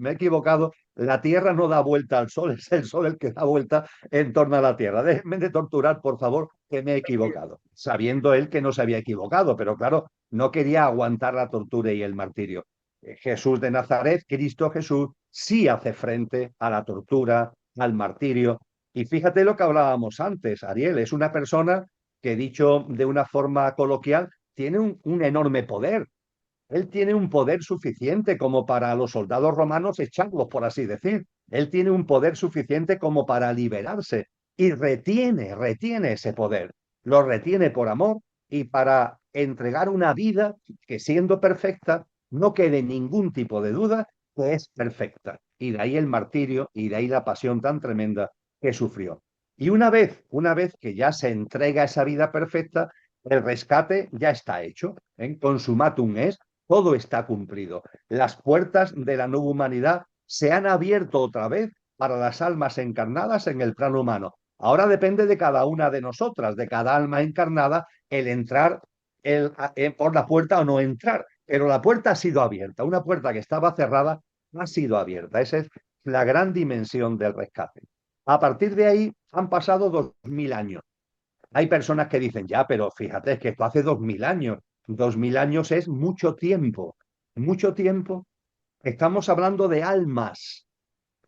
la Tierra no da vuelta al Sol, es el Sol el que da vuelta en torno a la Tierra. Déjenme de torturar, por favor, que me he equivocado. Sabiendo él que no se había equivocado, pero claro, no quería aguantar la tortura y el martirio. Jesús de Nazaret, Cristo Jesús, sí hace frente a la tortura, al martirio. Y fíjate lo que hablábamos antes, Ariel, es una persona que, dicho de una forma coloquial, tiene un enorme poder. Él tiene un poder suficiente como para los soldados romanos echarlos, por así decir. Él tiene un poder suficiente como para liberarse, y retiene ese poder. Lo retiene por amor y para entregar una vida que, siendo perfecta, no quede ningún tipo de duda que es perfecta. Y de ahí el martirio y de ahí la pasión tan tremenda que sufrió. Y una vez que ya se entrega esa vida perfecta, el rescate ya está hecho. En consumatum es, todo está cumplido. Las puertas de la nueva humanidad se han abierto otra vez para las almas encarnadas en el plano humano. Ahora depende de cada una de nosotras, de cada alma encarnada, el entrar por la puerta o no entrar. Pero la puerta ha sido abierta. Una puerta que estaba cerrada ha sido abierta. Esa es la gran dimensión del rescate. A partir de ahí han pasado 2000 años. Hay personas que dicen, ya, pero fíjate, es que esto hace 2000 años. 2000 años es mucho tiempo. Mucho tiempo. Estamos hablando de almas.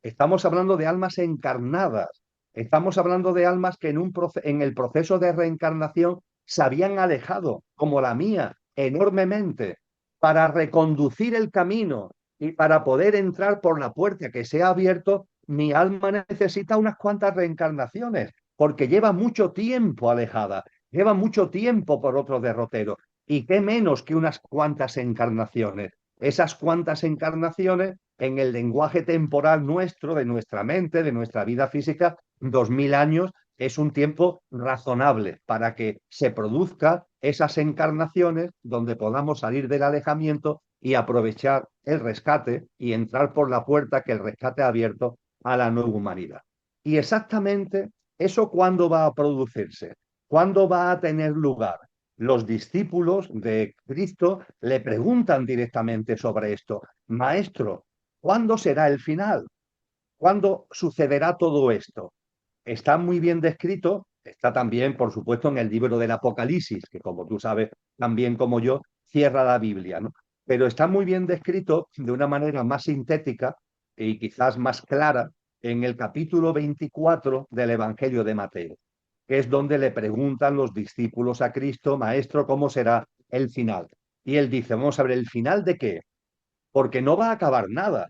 Estamos hablando de almas encarnadas. Estamos hablando de almas que en el proceso de reencarnación se habían alejado, como la mía, enormemente, para reconducir el camino y para poder entrar por la puerta que se ha abierto. Mi alma necesita unas cuantas reencarnaciones, porque lleva mucho tiempo alejada, lleva mucho tiempo por otro derrotero. ¿Y qué menos que unas cuantas encarnaciones? Esas cuantas encarnaciones en el lenguaje temporal nuestro, de nuestra mente, de nuestra vida física, 2000 años es un tiempo razonable para que se produzca esas encarnaciones donde podamos salir del alejamiento y aprovechar el rescate y entrar por la puerta que el rescate ha abierto a la nueva humanidad. Y exactamente eso, ¿cuándo va a producirse? ¿Cuándo va a tener lugar? Los discípulos de Cristo le preguntan directamente sobre esto. Maestro, ¿cuándo será el final? ¿Cuándo sucederá todo esto? Está muy bien descrito, está también, por supuesto, en el libro del Apocalipsis, que como tú sabes, también como yo, cierra la Biblia, ¿no? Pero está muy bien descrito de una manera más sintética y quizás más clara en el capítulo 24 del Evangelio de Mateo, que es donde le preguntan los discípulos a Cristo, Maestro, ¿cómo será el final? Y él dice, vamos a ver, ¿el final de qué? Porque no va a acabar nada,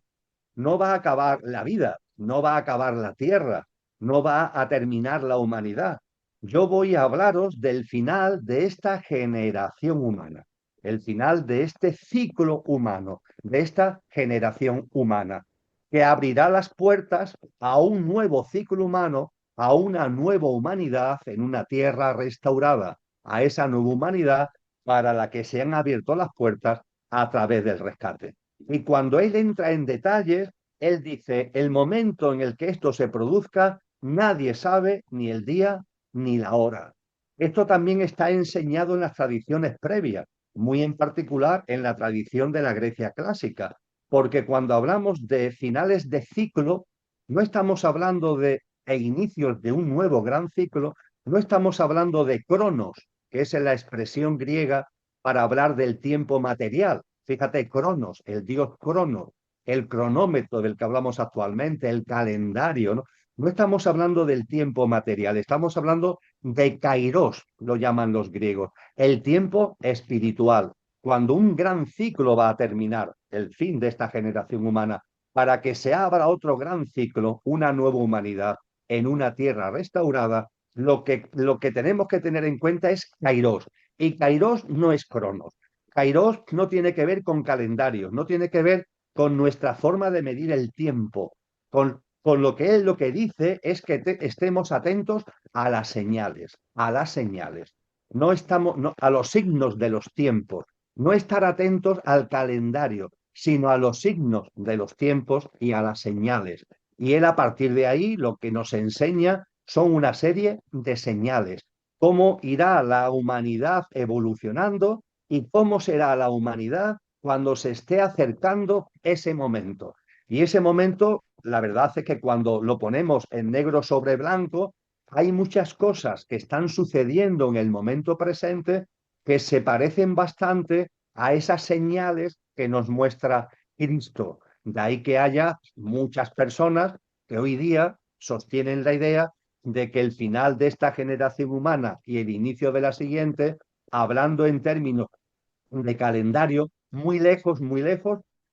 no va a acabar la vida, no va a acabar la tierra, no va a terminar la humanidad. Yo voy a hablaros del final de esta generación humana, el final de este ciclo humano, de esta generación humana, que abrirá las puertas a un nuevo ciclo humano, a una nueva humanidad en una tierra restaurada, a esa nueva humanidad para la que se han abierto las puertas a través del rescate. Y cuando él entra en detalles, él dice, el momento en el que esto se produzca, nadie sabe ni el día ni la hora. Esto también está enseñado en las tradiciones previas, muy en particular en la tradición de la Grecia clásica, porque cuando hablamos de finales de ciclo, no estamos hablando de inicios de un nuevo gran ciclo, no estamos hablando de cronos, que es la expresión griega para hablar del tiempo material. Fíjate, Cronos, el dios Cronos, el cronómetro del que hablamos actualmente, el calendario, ¿no? No estamos hablando del tiempo material, estamos hablando de kairos, lo llaman los griegos, el tiempo espiritual, cuando un gran ciclo va a terminar, el fin de esta generación humana, para que se abra otro gran ciclo, una nueva humanidad en una tierra restaurada. Lo que tenemos que tener en cuenta es kairos, y kairos no es cronos. Kairos no tiene que ver con calendarios, no tiene que ver con nuestra forma de medir el tiempo. Con lo que él lo que dice es que estemos atentos a las señales, a las señales. No estamos a los signos de los tiempos, no estar atentos al calendario, sino a los signos de los tiempos y a las señales. Y él a partir de ahí lo que nos enseña son una serie de señales. Cómo irá la humanidad evolucionando y cómo será la humanidad cuando se esté acercando ese momento. Y ese momento, la verdad es que cuando lo ponemos en negro sobre blanco, hay muchas cosas que están sucediendo en el momento presente que se parecen bastante a esas señales que nos muestra Cristo. De ahí que haya muchas personas que hoy día sostienen la idea de que el final de esta generación humana y el inicio de la siguiente, hablando en términos de calendario, muy lejos,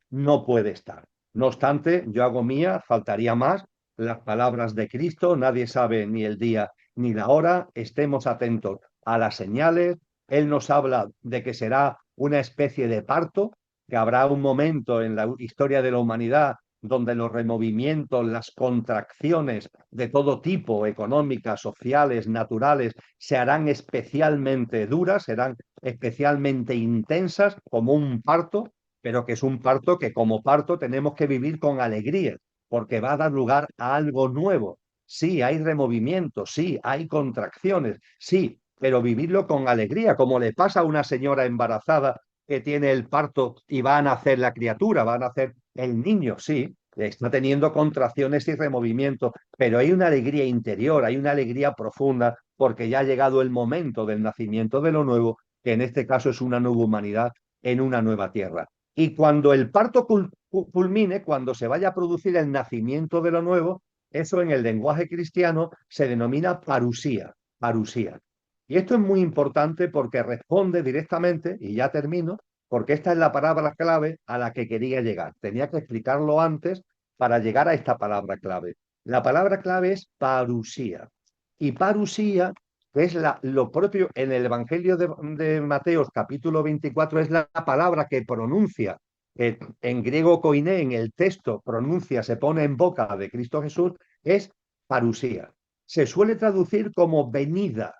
no puede estar. No obstante, yo hago mía, faltaría más, las palabras de Cristo, nadie sabe ni el día ni la hora, estemos atentos a las señales, Él nos habla de que será una especie de parto, que habrá un momento en la historia de la humanidad donde los removimientos, las contracciones de todo tipo, económicas, sociales, naturales, se harán especialmente duras, serán especialmente intensas, como un parto, pero que es un parto que como parto tenemos que vivir con alegría, porque va a dar lugar a algo nuevo. Sí, hay removimientos, sí, hay contracciones, sí, pero vivirlo con alegría, como le pasa a una señora embarazada que tiene el parto y va a nacer la criatura, va a nacer el niño, sí, está teniendo contracciones y removimientos, pero hay una alegría interior, hay una alegría profunda, porque ya ha llegado el momento del nacimiento de lo nuevo, que en este caso es una nueva humanidad en una nueva tierra. Y cuando el parto culmine, cuando se vaya a producir el nacimiento de lo nuevo, eso en el lenguaje cristiano se denomina parusía, parusía. Y esto es muy importante porque responde directamente, y ya termino, porque esta es la palabra clave a la que quería llegar. Tenía que explicarlo antes para llegar a esta palabra clave. La palabra clave es parusía. Y parusía es lo propio en el Evangelio de Mateo, capítulo 24, es la palabra que pronuncia, en griego koiné, en el texto pronuncia, se pone en boca de Cristo Jesús, es parusía. Se suele traducir como venida,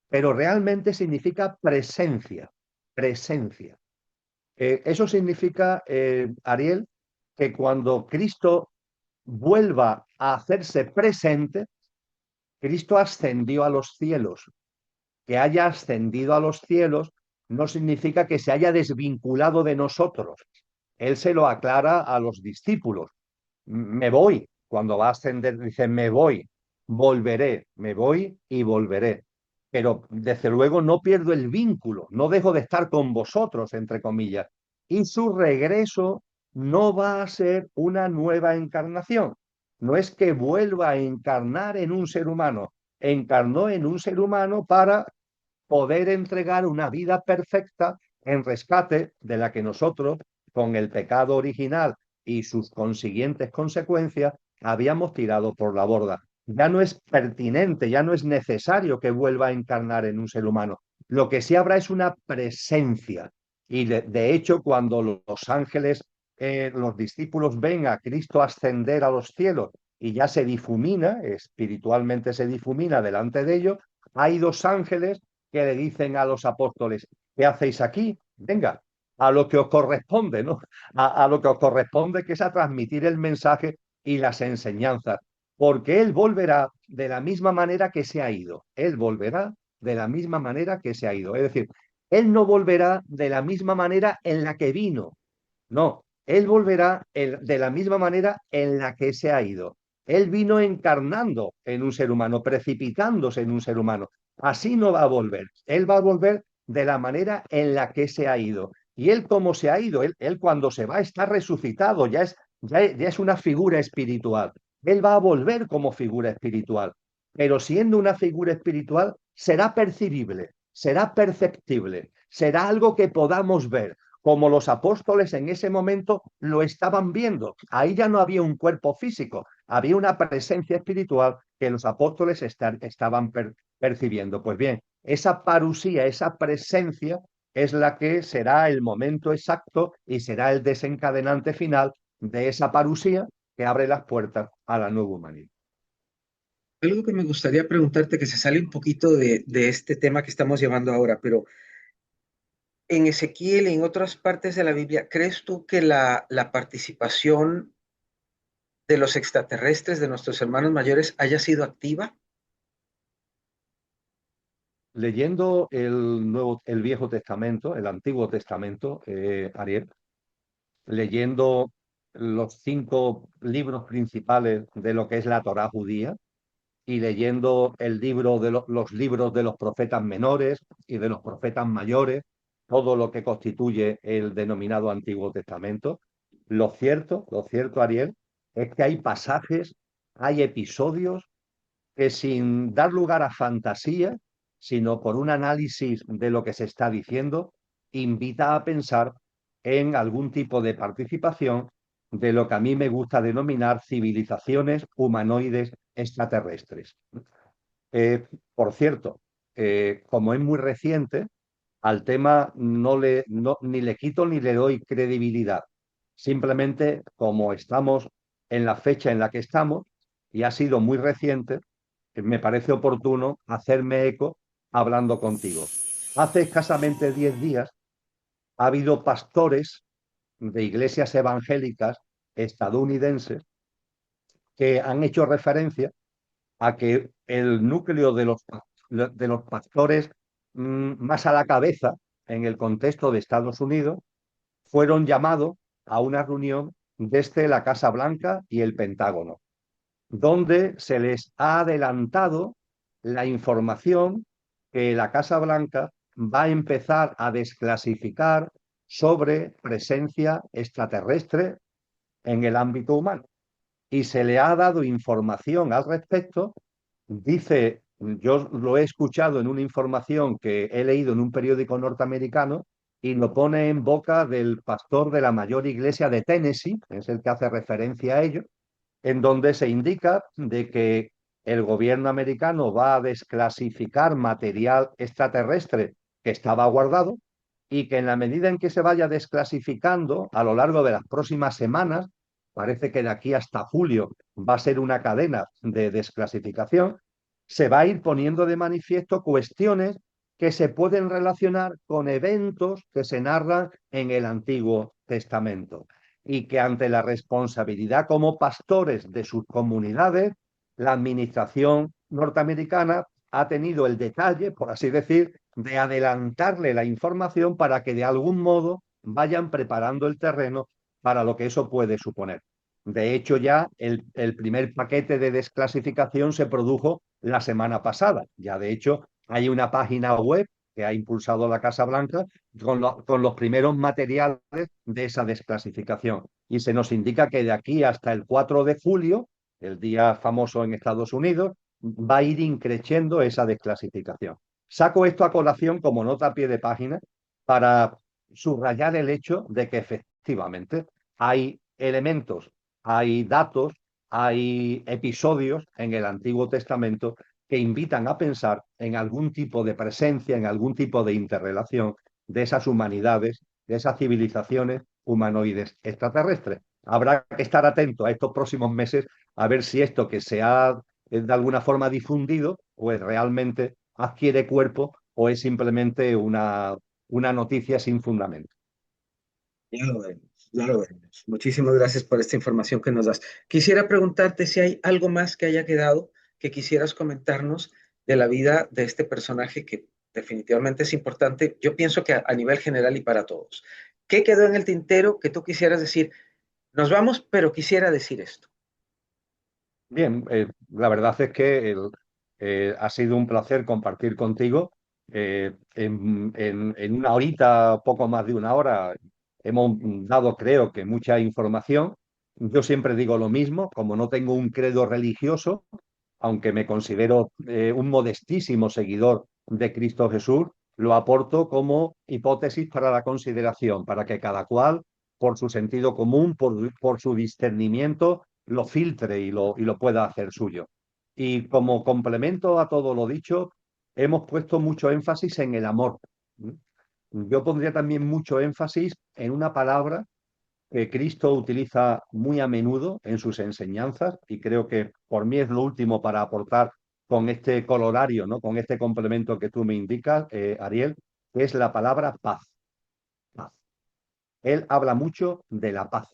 pero realmente significa presencia, presencia. Eso significa, Ariel, que cuando Cristo vuelva a hacerse presente, Cristo ascendió a los cielos. Que haya ascendido a los cielos no significa que se haya desvinculado de nosotros. Él se lo aclara a los discípulos. Me voy. Cuando va a ascender, dice, me voy, volveré, me voy y volveré. Pero desde luego no pierdo el vínculo, no dejo de estar con vosotros, entre comillas. Y su regreso no va a ser una nueva encarnación. No es que vuelva a encarnar en un ser humano, encarnó en un ser humano para poder entregar una vida perfecta en rescate de la que nosotros, con el pecado original y sus consiguientes consecuencias, habíamos tirado por la borda. Ya no es pertinente, ya no es necesario que vuelva a encarnar en un ser humano. Lo que sí habrá es una presencia. Y de hecho, cuando los ángeles, los discípulos ven a Cristo ascender a los cielos y ya se difumina, espiritualmente se difumina delante de ellos, hay dos ángeles que le dicen a los apóstoles, ¿qué hacéis aquí? Venga, a lo que os corresponde, ¿no? A lo que os corresponde, que es a transmitir el mensaje y las enseñanzas, porque Él volverá de la misma manera que se ha ido. Él volverá de la misma manera que se ha ido. Es decir, Él no volverá de la misma manera en la que vino. No, Él volverá de la misma manera en la que se ha ido. Él vino encarnando en un ser humano, precipitándose en un ser humano. Así no va a volver. Él va a volver de la manera en la que se ha ido. Y él, como se ha ido, él cuando se va está resucitado, ya es una figura espiritual. Él va a volver como figura espiritual. Pero siendo una figura espiritual, será percibible, será perceptible, será algo que podamos ver, como los apóstoles en ese momento lo estaban viendo. Ahí ya no había un cuerpo físico, había una presencia espiritual que los apóstoles estaban percibiendo. Pues bien, esa parusía, esa presencia es la que será el momento exacto y será el desencadenante final de esa parusía que abre las puertas a la nueva humanidad. Algo que me gustaría preguntarte, que se sale un poquito de este tema que estamos llevando ahora, pero en Ezequiel y en otras partes de la Biblia, ¿crees tú que la participación de los extraterrestres, de nuestros hermanos mayores, haya sido activa? Leyendo el Viejo Testamento, el Antiguo Testamento, Ariel, leyendo los 5 libros principales de lo que es la Torá judía y leyendo los libros de los profetas menores y de los profetas mayores, todo lo que constituye el denominado Antiguo Testamento. Lo cierto, Ariel, es que hay pasajes, hay episodios que sin dar lugar a fantasía, sino por un análisis de lo que se está diciendo, invita a pensar en algún tipo de participación de lo que a mí me gusta denominar civilizaciones humanoides extraterrestres. Por cierto, como es muy reciente, al tema ni le quito ni le doy credibilidad. Simplemente, como estamos en la fecha en la que estamos, y ha sido muy reciente, me parece oportuno hacerme eco hablando contigo. Hace escasamente 10 días ha habido pastores de iglesias evangélicas estadounidenses que han hecho referencia a que el núcleo de los pastores más a la cabeza en el contexto de Estados Unidos fueron llamados a una reunión desde la Casa Blanca y el Pentágono, donde se les ha adelantado la información que la Casa Blanca va a empezar a desclasificar sobre presencia extraterrestre en el ámbito humano. Y se le ha dado información al respecto. Dice, yo lo he escuchado en una información que he leído en un periódico norteamericano y lo pone en boca del pastor de la mayor iglesia de Tennessee, es el que hace referencia a ello, en donde se indica de que el gobierno americano va a desclasificar material extraterrestre que estaba guardado y que en la medida en que se vaya desclasificando a lo largo de las próximas semanas, parece que de aquí hasta julio va a ser una cadena de desclasificación, se va a ir poniendo de manifiesto cuestiones que se pueden relacionar con eventos que se narran en el Antiguo Testamento y que ante la responsabilidad como pastores de sus comunidades, la administración norteamericana ha tenido el detalle, por así decir, de adelantarle la información para que de algún modo vayan preparando el terreno para lo que eso puede suponer. De hecho, ya el primer paquete de desclasificación se produjo la semana pasada. Ya, de hecho, hay una página web que ha impulsado la Casa Blanca con los primeros materiales de esa desclasificación. Y se nos indica que de aquí hasta el 4 de julio, el día famoso en Estados Unidos, va a ir increciendo esa desclasificación. Saco esto a colación como nota a pie de página para subrayar el hecho de que efectivamente hay elementos, hay datos, hay episodios en el Antiguo Testamento que invitan a pensar en algún tipo de presencia, en algún tipo de interrelación de esas humanidades, de esas civilizaciones humanoides extraterrestres. Habrá que estar atento a estos próximos meses a ver si esto que se ha de alguna forma difundido, pues realmente adquiere cuerpo o es simplemente una noticia sin fundamento. Ya lo vemos, ya lo vemos. Muchísimas gracias por esta información que nos das. Quisiera preguntarte si hay algo más que haya quedado que quisieras comentarnos de la vida de este personaje que definitivamente es importante. Yo pienso que a nivel general y para todos. ¿Qué quedó en el tintero que tú quisieras decir? Nos vamos, pero quisiera decir esto. Bien, la verdad es que ha sido un placer compartir contigo. En una horita, poco más de una hora, hemos dado, creo que, mucha información. Yo siempre digo lo mismo, como no tengo un credo religioso, aunque me considero un modestísimo seguidor de Cristo Jesús, lo aporto como hipótesis para la consideración, para que cada cual, por su sentido común, por su discernimiento, lo filtre y lo pueda hacer suyo. Y como complemento a todo lo dicho, hemos puesto mucho énfasis en el amor. Yo pondría también mucho énfasis en una palabra que Cristo utiliza muy a menudo en sus enseñanzas y creo que por mí es lo último para aportar con este colorario, ¿no? Con este complemento que tú me indicas, Ariel, que es la palabra paz. Paz. Él habla mucho de la paz.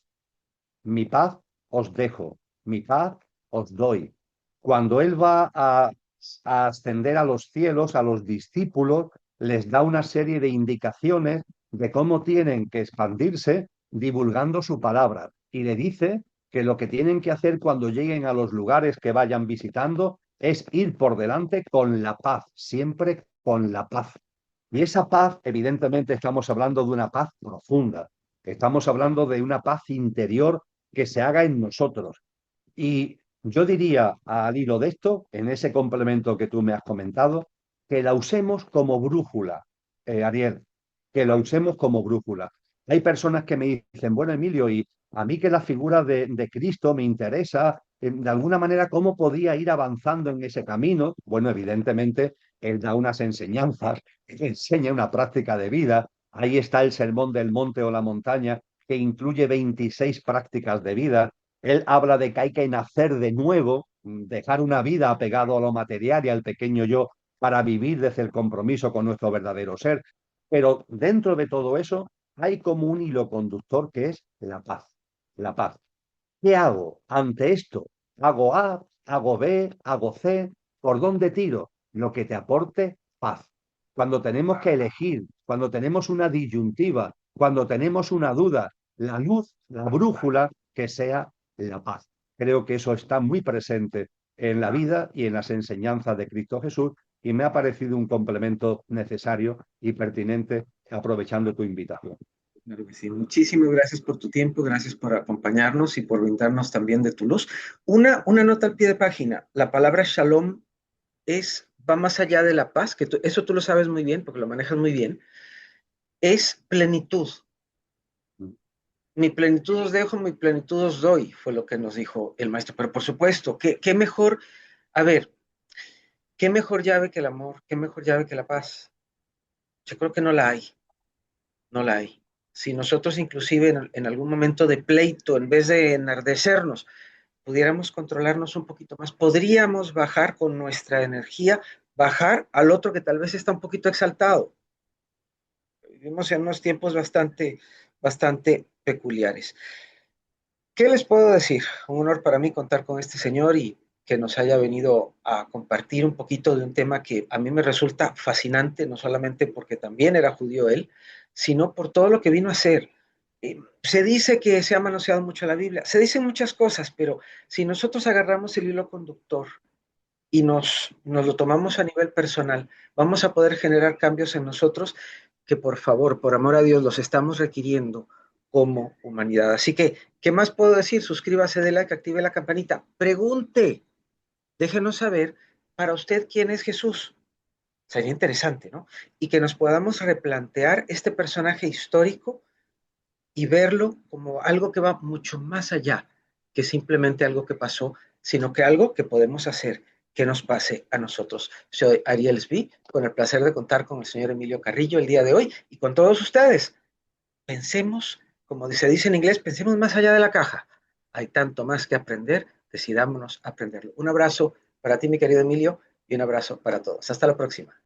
Mi paz os dejo, mi paz os doy. Cuando él va a ascender a los cielos, a los discípulos, les da una serie de indicaciones de cómo tienen que expandirse divulgando su palabra. Y le dice que lo que tienen que hacer cuando lleguen a los lugares que vayan visitando es ir por delante con la paz, siempre con la paz. Y esa paz, evidentemente, estamos hablando de una paz profunda. Estamos hablando de una paz interior que se haga en nosotros. Y yo diría al hilo de esto, en ese complemento que tú me has comentado, que la usemos como brújula, Ariel, que la usemos como brújula. Hay personas que me dicen, bueno, Emilio, y a mí que la figura de Cristo me interesa, de alguna manera, ¿cómo podía ir avanzando en ese camino? Bueno, evidentemente, él da unas enseñanzas, él enseña una práctica de vida. Ahí está el Sermón del Monte o la Montaña, que incluye 26 prácticas de vida. Él habla de que hay que nacer de nuevo, dejar una vida apegado a lo material y al pequeño yo para vivir desde el compromiso con nuestro verdadero ser. Pero dentro de todo eso hay como un hilo conductor que es la paz. La paz. ¿Qué hago ante esto? ¿Hago A, hago B, hago C? ¿Por dónde tiro? Lo que te aporte paz. Cuando tenemos que elegir, cuando tenemos una disyuntiva, cuando tenemos una duda, la luz, la brújula, que sea la paz. Creo que eso está muy presente en la vida y en las enseñanzas de Cristo Jesús y me ha parecido un complemento necesario y pertinente aprovechando tu invitación. Claro que sí. Muchísimas gracias por tu tiempo, gracias por acompañarnos y por brindarnos también de tu luz. Una nota al pie de página. La palabra shalom va más allá de la paz, que eso tú lo sabes muy bien porque lo manejas muy bien. Es plenitud. Mi plenitud os dejo, mi plenitud os doy, fue lo que nos dijo el maestro. Pero por supuesto, ¿qué mejor, a ver, qué mejor llave que el amor, qué mejor llave que la paz? Yo creo que no la hay, no la hay. Si nosotros inclusive en algún momento de pleito, en vez de enardecernos, pudiéramos controlarnos un poquito más, podríamos bajar con nuestra energía, bajar al otro que tal vez está un poquito exaltado. Vivimos en unos tiempos bastante peculiares. ¿Qué les puedo decir? Un honor para mí contar con este señor y que nos haya venido a compartir un poquito de un tema que a mí me resulta fascinante, no solamente porque también era judío él, sino por todo lo que vino a hacer. Se dice que se ha manoseado mucho la Biblia, se dicen muchas cosas, pero si nosotros agarramos el hilo conductor y nos lo tomamos a nivel personal, vamos a poder generar cambios en nosotros que por favor, por amor a Dios, los estamos requiriendo como humanidad. Así que, ¿qué más puedo decir? Suscríbase, de like, active la campanita, pregunte, déjenos saber para usted quién es Jesús. Sería interesante, ¿no? Y que nos podamos replantear este personaje histórico y verlo como algo que va mucho más allá que simplemente algo que pasó, sino que algo que podemos hacer que nos pase a nosotros. Soy Ariel Sbi, con el placer de contar con el señor Emilio Carrillo el día de hoy y con todos ustedes. Pensemos, como se dice en inglés, pensemos más allá de la caja. Hay tanto más que aprender, decidámonos a aprenderlo. Un abrazo para ti, mi querido Emilio, y un abrazo para todos. Hasta la próxima.